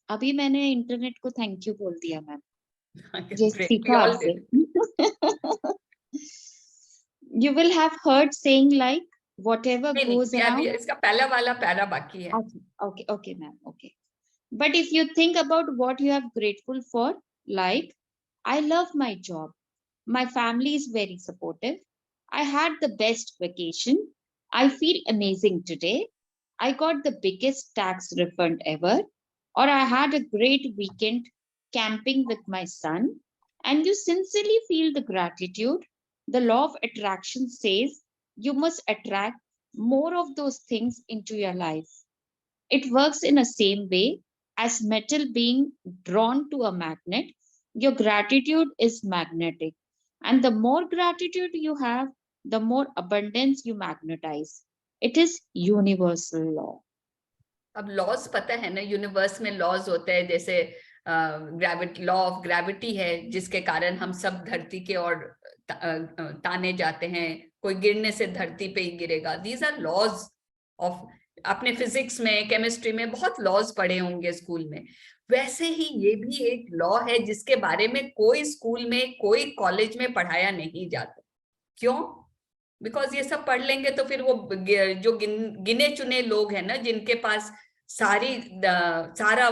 अभी मैंने इंटरनेट को थैंक यू बोल दिया मैम, ये great, we सीखा all आपसे. did. You will have heard saying like whatever नहीं, goes नहीं, around. इसका पहला वाला पैरा बाकी है. Okay, ma'am. Okay. But if you think about what you are grateful for, like, I love my job. My family is very supportive. I had the best vacation. I feel amazing today. I got the biggest tax refund ever. Or I had a great weekend camping with my son. And you sincerely feel the gratitude. The law of attraction says you must attract more of those things into your life. It works in the same way as metal being drawn to a magnet. Your gratitude is magnetic. And the more gratitude you have, the more abundance you magnetize. It is universal law. अब laws पता है ना, universe में laws होते हैं, जैसे gravity, law of gravity है जिसके कारण हम सब धरती के और ताने जाते हैं. कोई गिरने से धरती पे ही गिरेगा. दीज आर लॉज ऑफ, आपने फिजिक्स में, केमिस्ट्री में बहुत लॉज पढ़े होंगे स्कूल में. वैसे ही ये भी एक लॉ है जिसके बारे में कोई स्कूल में, कोई कॉलेज में पढ़ाया नहीं जाता. क्यों? बिकॉज ये सब पढ़ लेंगे तो फिर वो जो गिने चुने लोग हैं ना, जिनके पास सारा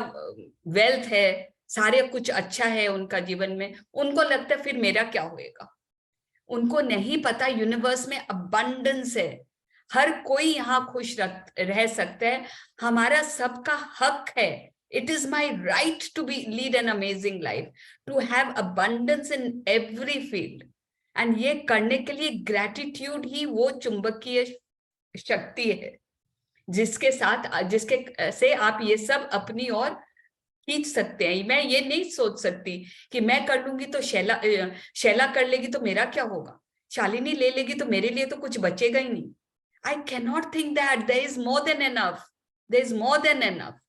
वेल्थ है, सारे कुछ अच्छा है उनका जीवन में, उनको लगता है फिर मेरा क्या होएगा. उनको नहीं पता यूनिवर्स में अबंडेंस है. हर कोई यहाँ खुश रह सकता है. हमारा सबका हक है. It is my right to lead an amazing life, to have abundance in every field. And ये करने के लिए ग्रेटिट्यूड ही वो चुंबकीय शक्ति है जिसके से आप ये सब अपनी ओर खींच सकते हैं. मैं ये नहीं सोच सकती कि मैं कर लूंगी तो शैला कर लेगी तो मेरा क्या होगा, शालिनी ले लेगी तो मेरे लिए तो कुछ बचेगा ही नहीं. I cannot think that. There is more than enough. There is more than enough.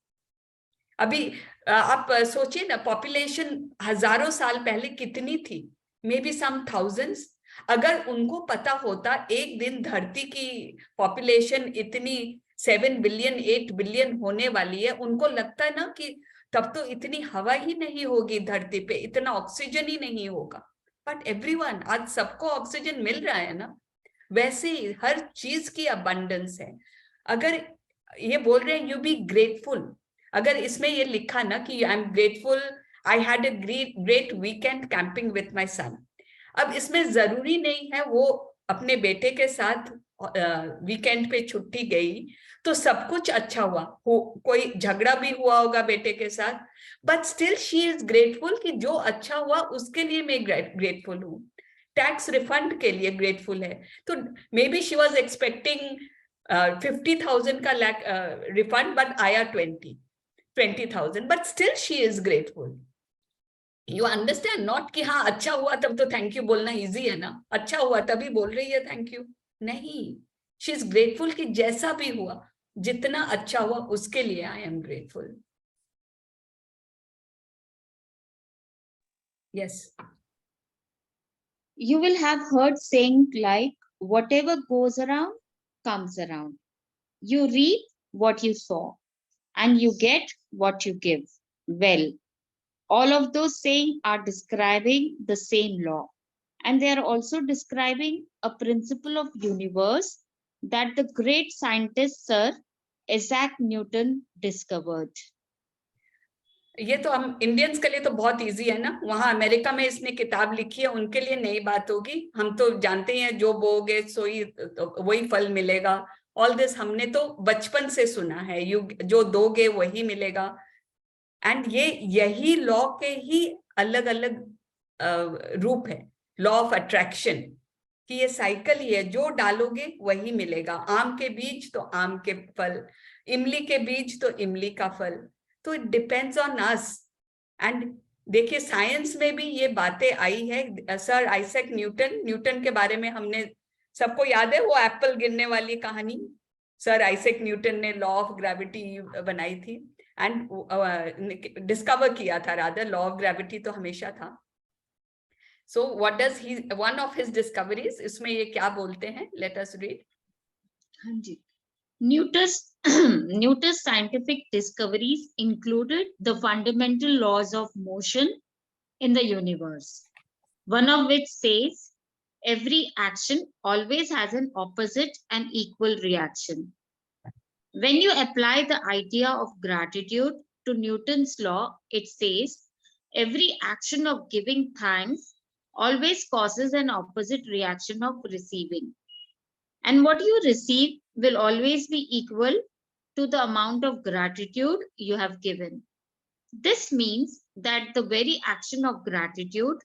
अभी आप सोचिए ना, पॉपुलेशन हजारों साल पहले कितनी थी, मे बी सम थाउजेंड्स. अगर उनको पता होता एक दिन धरती की पॉपुलेशन इतनी 7 बिलियन 8 बिलियन होने वाली है, उनको लगता है ना कि तब तो इतनी हवा ही नहीं होगी धरती पे, इतना ऑक्सीजन ही नहीं होगा. बट एवरीवन, आज सबको ऑक्सीजन मिल रहा है ना. वैसे ही हर चीज की अबंडेंस है. अगर ये बोल रहे हैं यू बी ग्रेटफुल, अगर इसमें ये लिखा ना कि I am grateful, I had a great weekend camping with my son. अब इसमें जरूरी नहीं है वो अपने बेटे के साथ वीकेंड पे छुट्टी गई तो सब कुछ अच्छा हुआ कोई झगड़ा भी हुआ होगा बेटे के साथ, but still she is grateful कि जो अच्छा हुआ उसके लिए मैं ग्रेटफुल हूँ. टैक्स रिफंड के लिए ग्रेटफुल है. तो may be she was expecting 50,000 का रिफंड, बट आया 20,000, but still she is grateful. You understand? Not कि हाँ अच्छा हुआ तब तो थैंक यू बोलना इजी है ना, अच्छा हुआ तभी बोल रही है थैंक यू. नहीं, she is grateful कि जैसा भी हुआ, जितना अच्छा हुआ उसके लिए I am grateful. Yes. You will have heard saying like whatever goes around comes around. You reap what you sow and you get what you give. Well, all of those sayings are describing the same law, and they are also describing a principle of universe that the great scientist Sir Isaac Newton discovered. ये तो हम Indians के लिए तो बहुत easy है ना. वहां अमेरिका में इसने किताब लिखी है, उनके लिए नई बात होगी. हम तो जानते हैं जो बोगे सोई तो वही फल मिलेगा. ऑल दिस हमने तो बचपन से सुना है, जो दोगे वही मिलेगा. एंड यही लॉ के ही अलग अलग रूप है. लॉ ऑफ अट्रैक्शन कि ये साइकिल ही है, जो डालोगे वही मिलेगा. आम के बीज तो आम के फल, इमली के बीज तो इमली का फल. तो it depends on us. And देखिए साइंस में भी ये बातें आई है. सर आइजैक न्यूटन के बारे में हमने सबको याद है वो एप्पल गिरने वाली कहानी. सर आइजैक न्यूटन ने लॉ ऑफ ग्रेविटी बनाई थी. एंड डिस्कवर किया था, रादर लॉ ऑफ ग्रेविटी तो हमेशा था. So what does he, one of his discoveries, इसमें ये क्या बोलते हैं? Let us read. हाँ जी. Newton's scientific discoveries included the fundamental laws of motion in the universe, one of which says every action always has an opposite and equal reaction. When you apply the idea of gratitude to Newton's law, it says every action of giving thanks always causes an opposite reaction of receiving. And what you receive will always be equal to the amount of gratitude you have given. This means that the very action of gratitude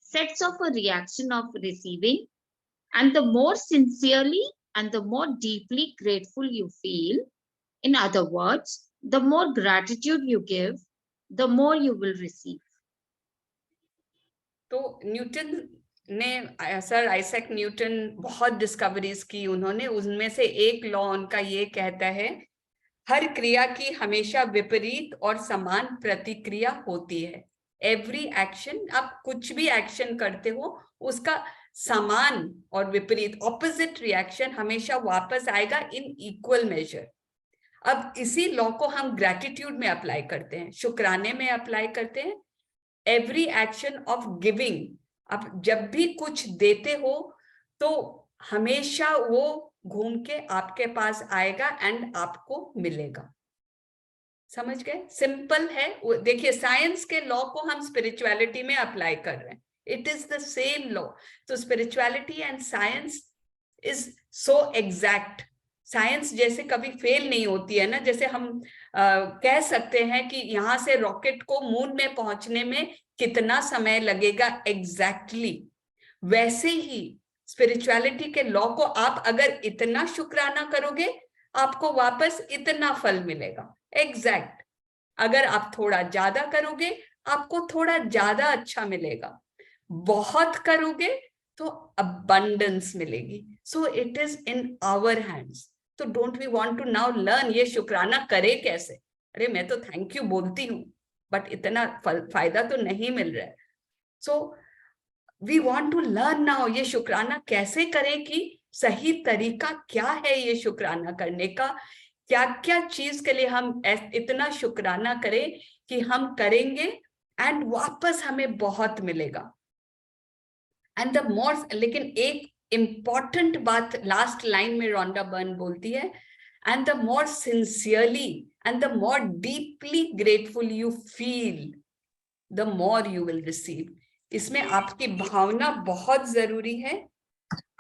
sets off a reaction of receiving, and the more sincerely and the more deeply grateful you feel, in other words, the more gratitude you give, the more you will receive. तो Newton ने, sir Isaac Newton बहुत discoveries की उन्होंने, उनमें से एक law उनका ये कहता है हर क्रिया की हमेशा विपरीत और समान प्रतिक्रिया होती है. एवरी एक्शन, आप कुछ भी एक्शन करते हो उसका समान और विपरीत ऑपोजिट रिएक्शन हमेशा वापस आएगा इन इक्वल मेजर. अब इसी लॉ को हम ग्रैटिट्यूड में अप्लाई करते हैं, शुक्राने में अप्लाई करते हैं. एवरी एक्शन ऑफ गिविंग, आप जब भी कुछ देते हो तो हमेशा वो घूम के आपके पास आएगा एंड आपको मिलेगा. समझ गए? सिंपल है. देखिए साइंस के लॉ को हम स्पिरिचुअलिटी में अप्लाई कर रहे हैं. It is the same law. तो spirituality and science is so exact. Science जैसे कभी फेल नहीं होती है ना, जैसे हम कह सकते हैं कि यहाँ से रॉकेट को मून में पहुंचने में कितना समय लगेगा एग्जैक्टली, वैसे ही स्पिरिचुअलिटी के लॉ को आप अगर इतना शुक्राना करोगे आपको वापस इतना फल मिलेगा एग्जैक्ट. अगर आप थोड़ा ज्यादा करोगे आपको थोड़ा ज्यादा अच्छा मिलेगा. बहुत करोगे तो अबंडेंस मिलेगी. So it is in our hands. तो don't we want to now learn ये शुक्राना करे कैसे. अरे मैं तो थैंक यू बोलती हूँ बट इतना फायदा तो नहीं मिल रहा है. So we want to learn now ये शुक्राना कैसे करें, कि सही तरीका क्या है ये शुक्राना करने का, क्या क्या चीज के लिए हम इतना शुक्राना करें कि हम करेंगे एंड वापस हमें बहुत मिलेगा. एंड द मोर, लेकिन एक इंपॉर्टेंट बात लास्ट लाइन में रोंडा बर्न बोलती है, and the more sincerely and the more deeply grateful you feel, the more you will receive. इसमें आपकी भावना बहुत जरूरी है.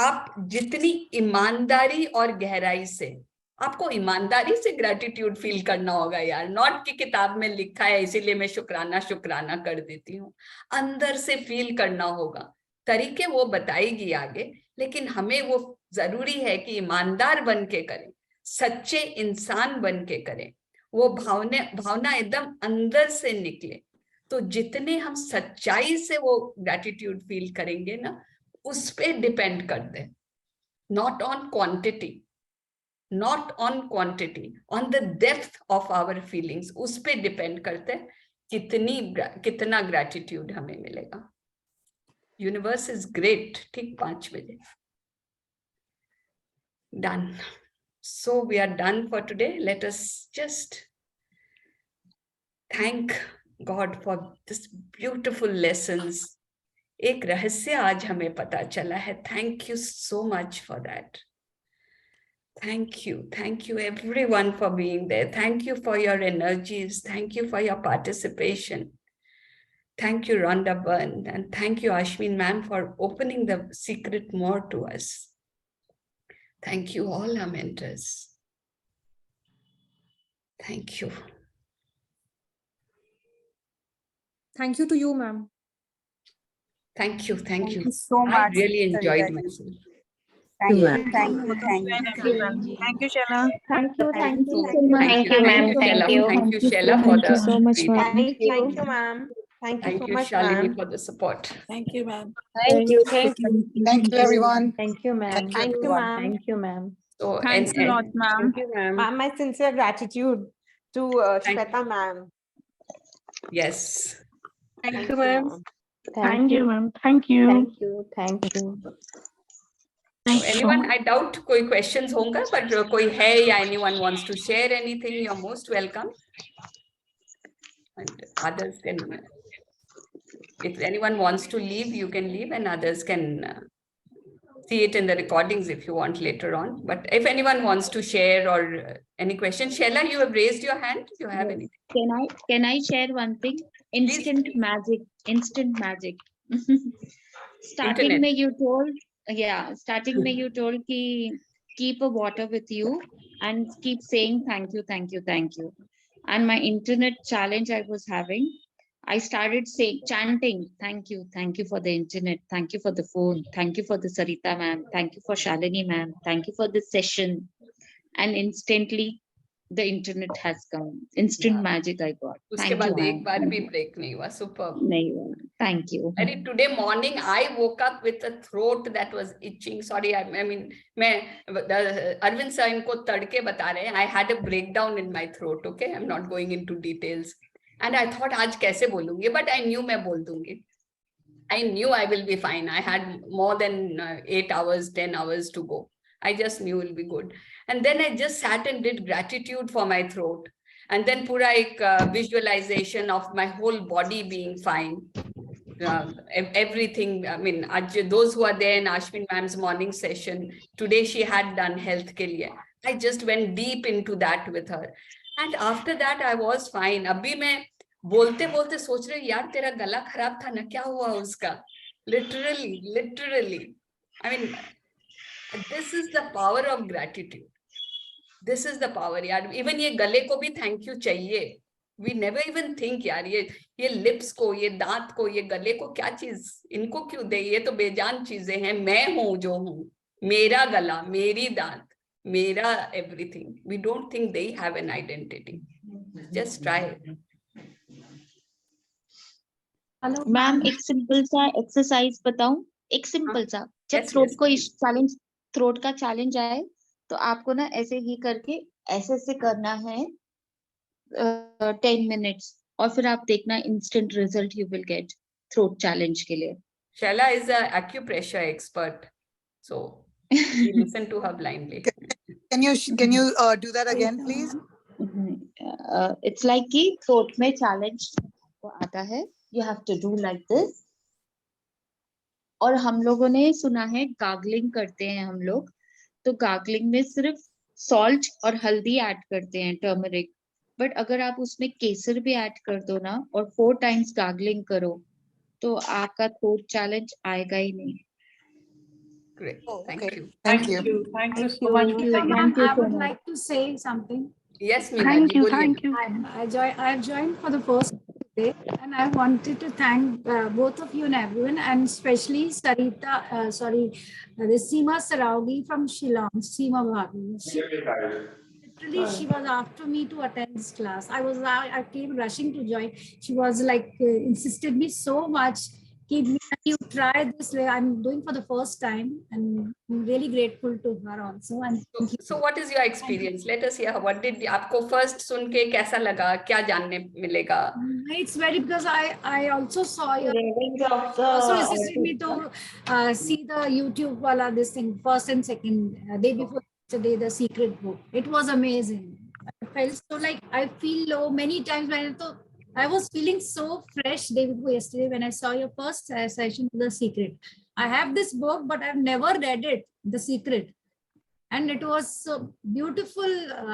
आप जितनी ईमानदारी और गहराई से, आपको ईमानदारी से ग्रेटिट्यूड फील करना होगा यार, नॉट कि किताब में लिखा है इसीलिए मैं शुक्राना शुक्राना कर देती हूँ. अंदर से फील करना होगा. तरीके वो बताएगी आगे, लेकिन हमें वो जरूरी है कि ईमानदार बन के करें, सच्चे इंसान बन के करें, वो भावना एकदम अंदर से निकले. तो जितने हम सच्चाई से वो ग्रेटिट्यूड फील करेंगे ना, उस पे डिपेंड करते हैं. Not on quantity, not on quantity, on the depth of our feelings. उस पे डिपेंड करते हैं कितना ग्रेटिट्यूड हमें मिलेगा. Universe is great. ठीक 5 बजे. Done. So we are done for today. Let us just thank God for this beautiful lessons. एक रहस्य आज हमें पता चला है. Thank you so much for that. Thank you everyone for being there. Thank you for your energies. Thank you for your participation. Thank you Rhonda Byrne, and thank you Ashwin ma'am for opening the secret more to us. Thank you all our mentors. Thank you. Thank you to you, ma'am. Thank you. Thank you so much. I really enjoyed myself. Thank you. Thank you, Shana. Thank you so much. Thank you, Thank you, ma'am. Shella. Thank you. Thank you, Shella, for the so much, ma'am. feedback. Thank you, ma'am. Thank you Thank so you, much, Shalini, ma'am. for the support. Thank you, ma'am. Thank you. Thank you, everyone. Thank you, ma'am. Thank you, ma'am. Thank you, ma'am. So, Thanks a lot, ma'am. Ma'am, my sincere gratitude to Thank- Shweta ma'am. Yes. Thank you, ma'am. Thank you, ma'am. Thank you. Thank you. Thank you. So anyone, I doubt कोई questions होंगे, but कोई है या anyone wants to share anything, you're most welcome. And others can, if anyone wants to leave, you can leave, and others can see it in the recordings if you want later on. But if anyone wants to share or any question, Sheila, you have raised your hand. You have Yes. anything? Can I share one thing? Instant please. magic. Instant magic. Internet. Starting में you told कि keep a water with you and keep saying thank you, thank you, thank you. And my internet challenge I was having, I started saying, chanting, thank you for the internet, thank you for the phone, thank you for the Sarita ma'am, thank you for Shalini ma'am, thank you for this session. And instantly the internet has come. Instant magic I got. उसके Thank you, बाद एक ma'am. बार भी break नहीं हुआ. Superb. नहीं हुआ. Thank you. Very today morning I woke up with a throat that was itching. Sorry, I mean मैं Arvind sir इनको तड़के बता रहे हैं. I had a breakdown in my throat. Okay, I'm not going into details. And I thought आज कैसे बोलूँगी, but I knew मैं बोल दूँगी. I knew I will be fine. I had more than 8 hours, 10 hours to go. I just knew it will be good. And then I just sat and did gratitude for my throat. And then pura ek visualization of my whole body being fine. Everything, I mean, those who are there in Ashwin ma'am's morning session, today she had done health ke liye. I just went deep into that with her. And after that, I was fine. Abhi मैं बोलते बोलते सोच रही यार तेरा गला खराब था ना, क्या हुआ उसका? Literally. I mean, this is the power of gratitude. This is the power यार. Even ये गले को भी thank you चाहिए. We never even think यार ये lips को, ये दांत को, ये गले को क्या चीज इनको क्यों दे? ये तो बेजान चीजें हैं. मैं हूँ जो हूँ. मेरा गला, मेरी दांत, मेरा everything. We don't think they have an identity. Just try it. Hello ma'am, एक सिंपल सा एक्सरसाइज बताऊं. एक सिंपल सा, जब थ्रोट को चैलेंज, थ्रोट का चैलेंज आए तो आपको ना ऐसे ही करके ऐसे करना है 10 मिनट्स, और फिर आप देखना instant result you will get throat challenge के लिए. Shaila is an acupressure expert, so we listen to her blindly. Can you do that again, please? It's like कि थ्रोट में चैलेंज को आता है, you have to do like this. और हम लोगों ने सुना है गार्गलिंग करते हैं हम लोग, तो गार्गलिंग में सिर्फ सॉल्ट और हल्दी ऐड करते हैं, टर्मरिक. बट अगर आप उसमें केसर भी ऐड कर दो ना और 4 टाइम्स गार्गलिंग करो तो आपका थ्रोट चैलेंज आएगा ही नहीं. Great. Thank you. Thank you so much. Thank you I so would much. like to say something. Yes, Meena Thank ji, you. boliye. Thank you. I joined for the first day, and I wanted to thank both of you and everyone, and especially Sarita, the Seema Saraugi from Shillong, Seema Bhavi. Literally, she was after me to attend this class. I came rushing to join. She was like insisted me so much. Keep me, you try this way. I'm doing for the first time, and I'm really grateful to her also. And So what is your experience? Let us hear. What did आपको first सुन के कैसा लगा? क्या जानने मिलेगा? It's very, because I also saw your also assisted me to see the YouTube wala this thing, first and second day before yesterday, the secret book. It was amazing. I felt so like I feel low many times when I was feeling so fresh day before yesterday when I saw your first session, The Secret. I have this book, but I've never read it, The Secret. And it was so beautiful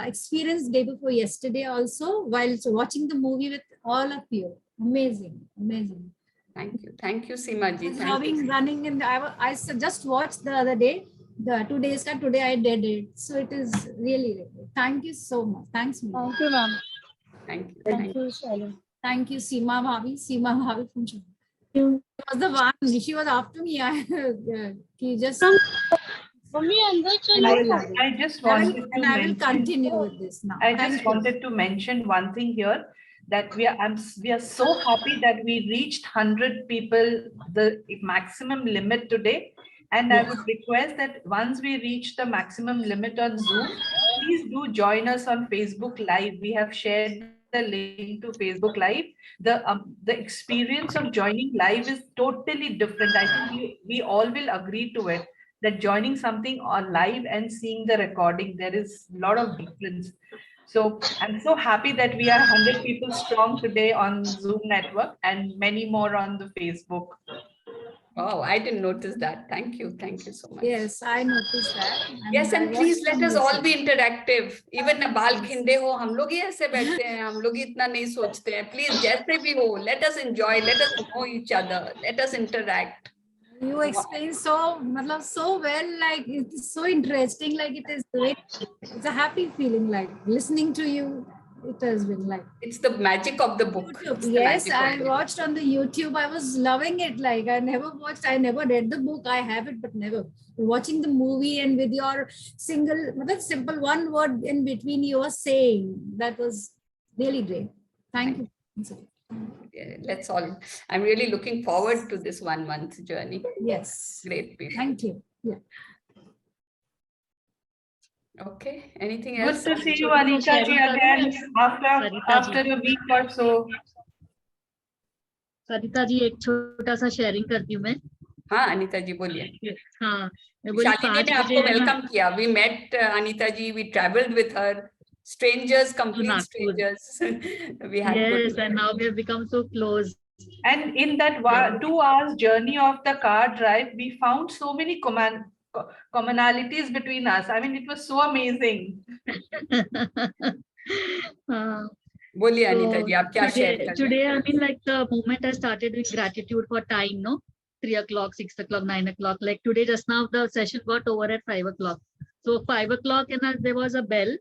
experience day before yesterday also, while watching the movie with all of you. Amazing. Thank you, Seema ji. Running in I just watched the other day, the 2 days ago. Today I did it, so it is really good. Thank you so much. Thanks, Meena. Thank you, ma'am. Thank you. Shaila. Thank you, Seema Bhavi from Chennai. She was the one. She was after me. He just. I just wanted to and I will continue with this now. I just wanted to mention one thing here, that we are so happy that we reached 100 people, the maximum limit today. And I would request that once we reach the maximum limit on Zoom, please do join us on Facebook Live. We have shared the link to Facebook Live. The experience of joining live is totally different. I think we all will agree to it, that joining something on live and seeing the recording, there is a lot of difference. So I'm so happy that we are 100 people strong today on Zoom network and many more on the Facebook. Oh, I didn't notice that. Thank you so much. Yes, I noticed that. Yes, and please let us all be interactive. Even बाल खिंडे हो, हम लोग ही ऐसे बैठते हैं, हम लोग इतना नहीं सोचते हैं. Please, जैसे भी हो, let us enjoy, let us know each other, let us interact. You explain so well, like it's so interesting, like it is great. It's a happy feeling, like listening to you. It has been like, it's the magic of the book. Yes, I watched on the YouTube. I was loving it. Like I never read the book. I have it, but never watching the movie, and with your simple one word in between you were saying, that was really great. Thank you. Yeah, let's all. I'm really looking forward to this 1 month journey. Yes. Great people. Thank you. Yeah. Okay. Anything else? Good to see you, Anika ji, again after a week or so. Sarita ji एक छोटा सा sharing करती हूँ मैं. हाँ अनीता जी बोलिए. हाँ शालिनी ने आपको वेलकम किया. We met Anita ji. We traveled with her. Strangers, complete strangers. We had yes, and now we have become so close. And in that 2 hours journey of the car drive, we found so many commonalities between us. I mean, it was so amazing. बोलिए अनीता जी, आप क्या share कर रहे हैं? Today, I mean, like the moment I started with gratitude for time, no, 3 o'clock, 6 o'clock, 9 o'clock. Like today, just now the session got over at 5 o'clock. So 5 o'clock, and there was a bell.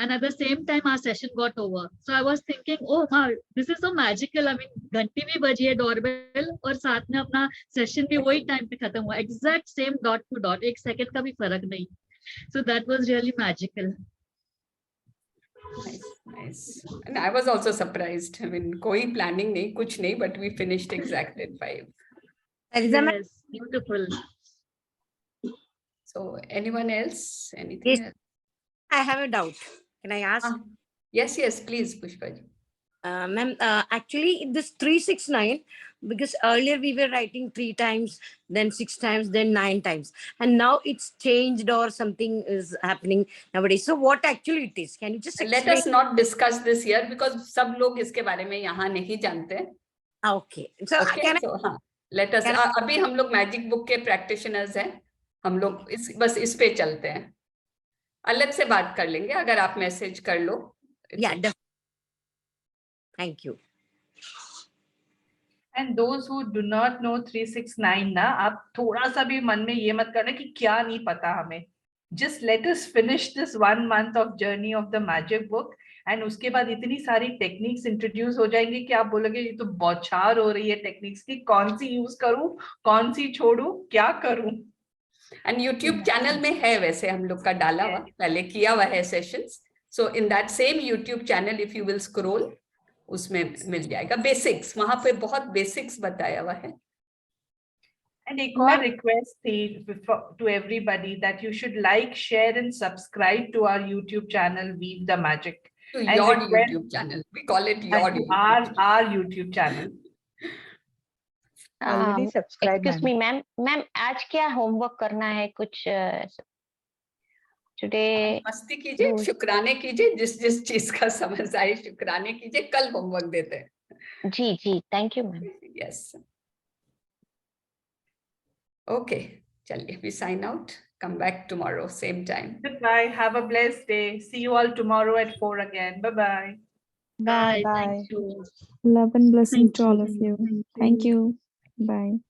And at the same time, our session got over. So I was thinking, oh, wow, this is so magical. I mean, घंटी भी बजी है doorbell और साथ में अपना session भी वही time पे खत्म हुआ. Exact same dot to dot. 1 second का भी फर्क नहीं. So that was really magical. Nice. And I was also surprised. I mean, कोई planning नहीं, कुछ नहीं, but we finished exact at 5. Yes, beautiful. So anyone else? Anything else? I have a doubt. Can I ask? Yes, please, Pushpa ji. Ma'am, actually this 369, because earlier we were writing 3 times, then 6 times, then 9 times. And now it's changed or something is happening nowadays. So what actually it is? Can you just explain? Let us not discuss this here because सब लोग इसके बारे में यहाँ नहीं जानते हैं. Okay. So, okay, हाँ. Let us. अभी हम लोग मैजिक बुक के practitioners हैं. हम लोग बस इस पे चलते हैं. अलग से बात कर लेंगे अगर आप मैसेज कर लो. Yeah, thank you. And those who do not know 369 ना, आप थोड़ा सा भी मन में ये मत करना कि क्या नहीं पता हमें. Just let us finish this 1 month of journey of the magic book, and उसके बाद इतनी सारी टेक्निक्स इंट्रोड्यूस हो जाएंगे कि आप बोलोगे ये तो बौछार हो रही है टेक्निक्स की, कौन सी यूज करूं, कौन सी छोड़ूं, क्या करूं. And YouTube channel में है वैसे हम लोग का डाला हुआ, पहले किया हुआ है sessions. So in that same YouTube channel, if you will scroll, उसमें मिल जाएगा basics. वहाँ पे बहुत basics बताया हुआ है. And एक और request थी to everybody that you should like, share, and subscribe to our YouTube channel, Weave the Magic. To your YouTube channel. We call it your our YouTube channel. Already subscribed. Excuse me, ma'am. Ma'am, आज क्या homework करना है कुछ? Today. मस्ती कीजिए, शुक्राने कीजिए, जिस चीज का समझ आए शुक्राने कीजिए. कल होमवर्क देते हैं. जी. Thank you, ma'am. Yes. Okay. चलिए, we sign out. Come back tomorrow, same time. Goodbye. Have a blessed day. See you all tomorrow at 4 again. Bye-bye. Bye. Bye. Thank you. Love and blessing to all of you. Thank you. Bye.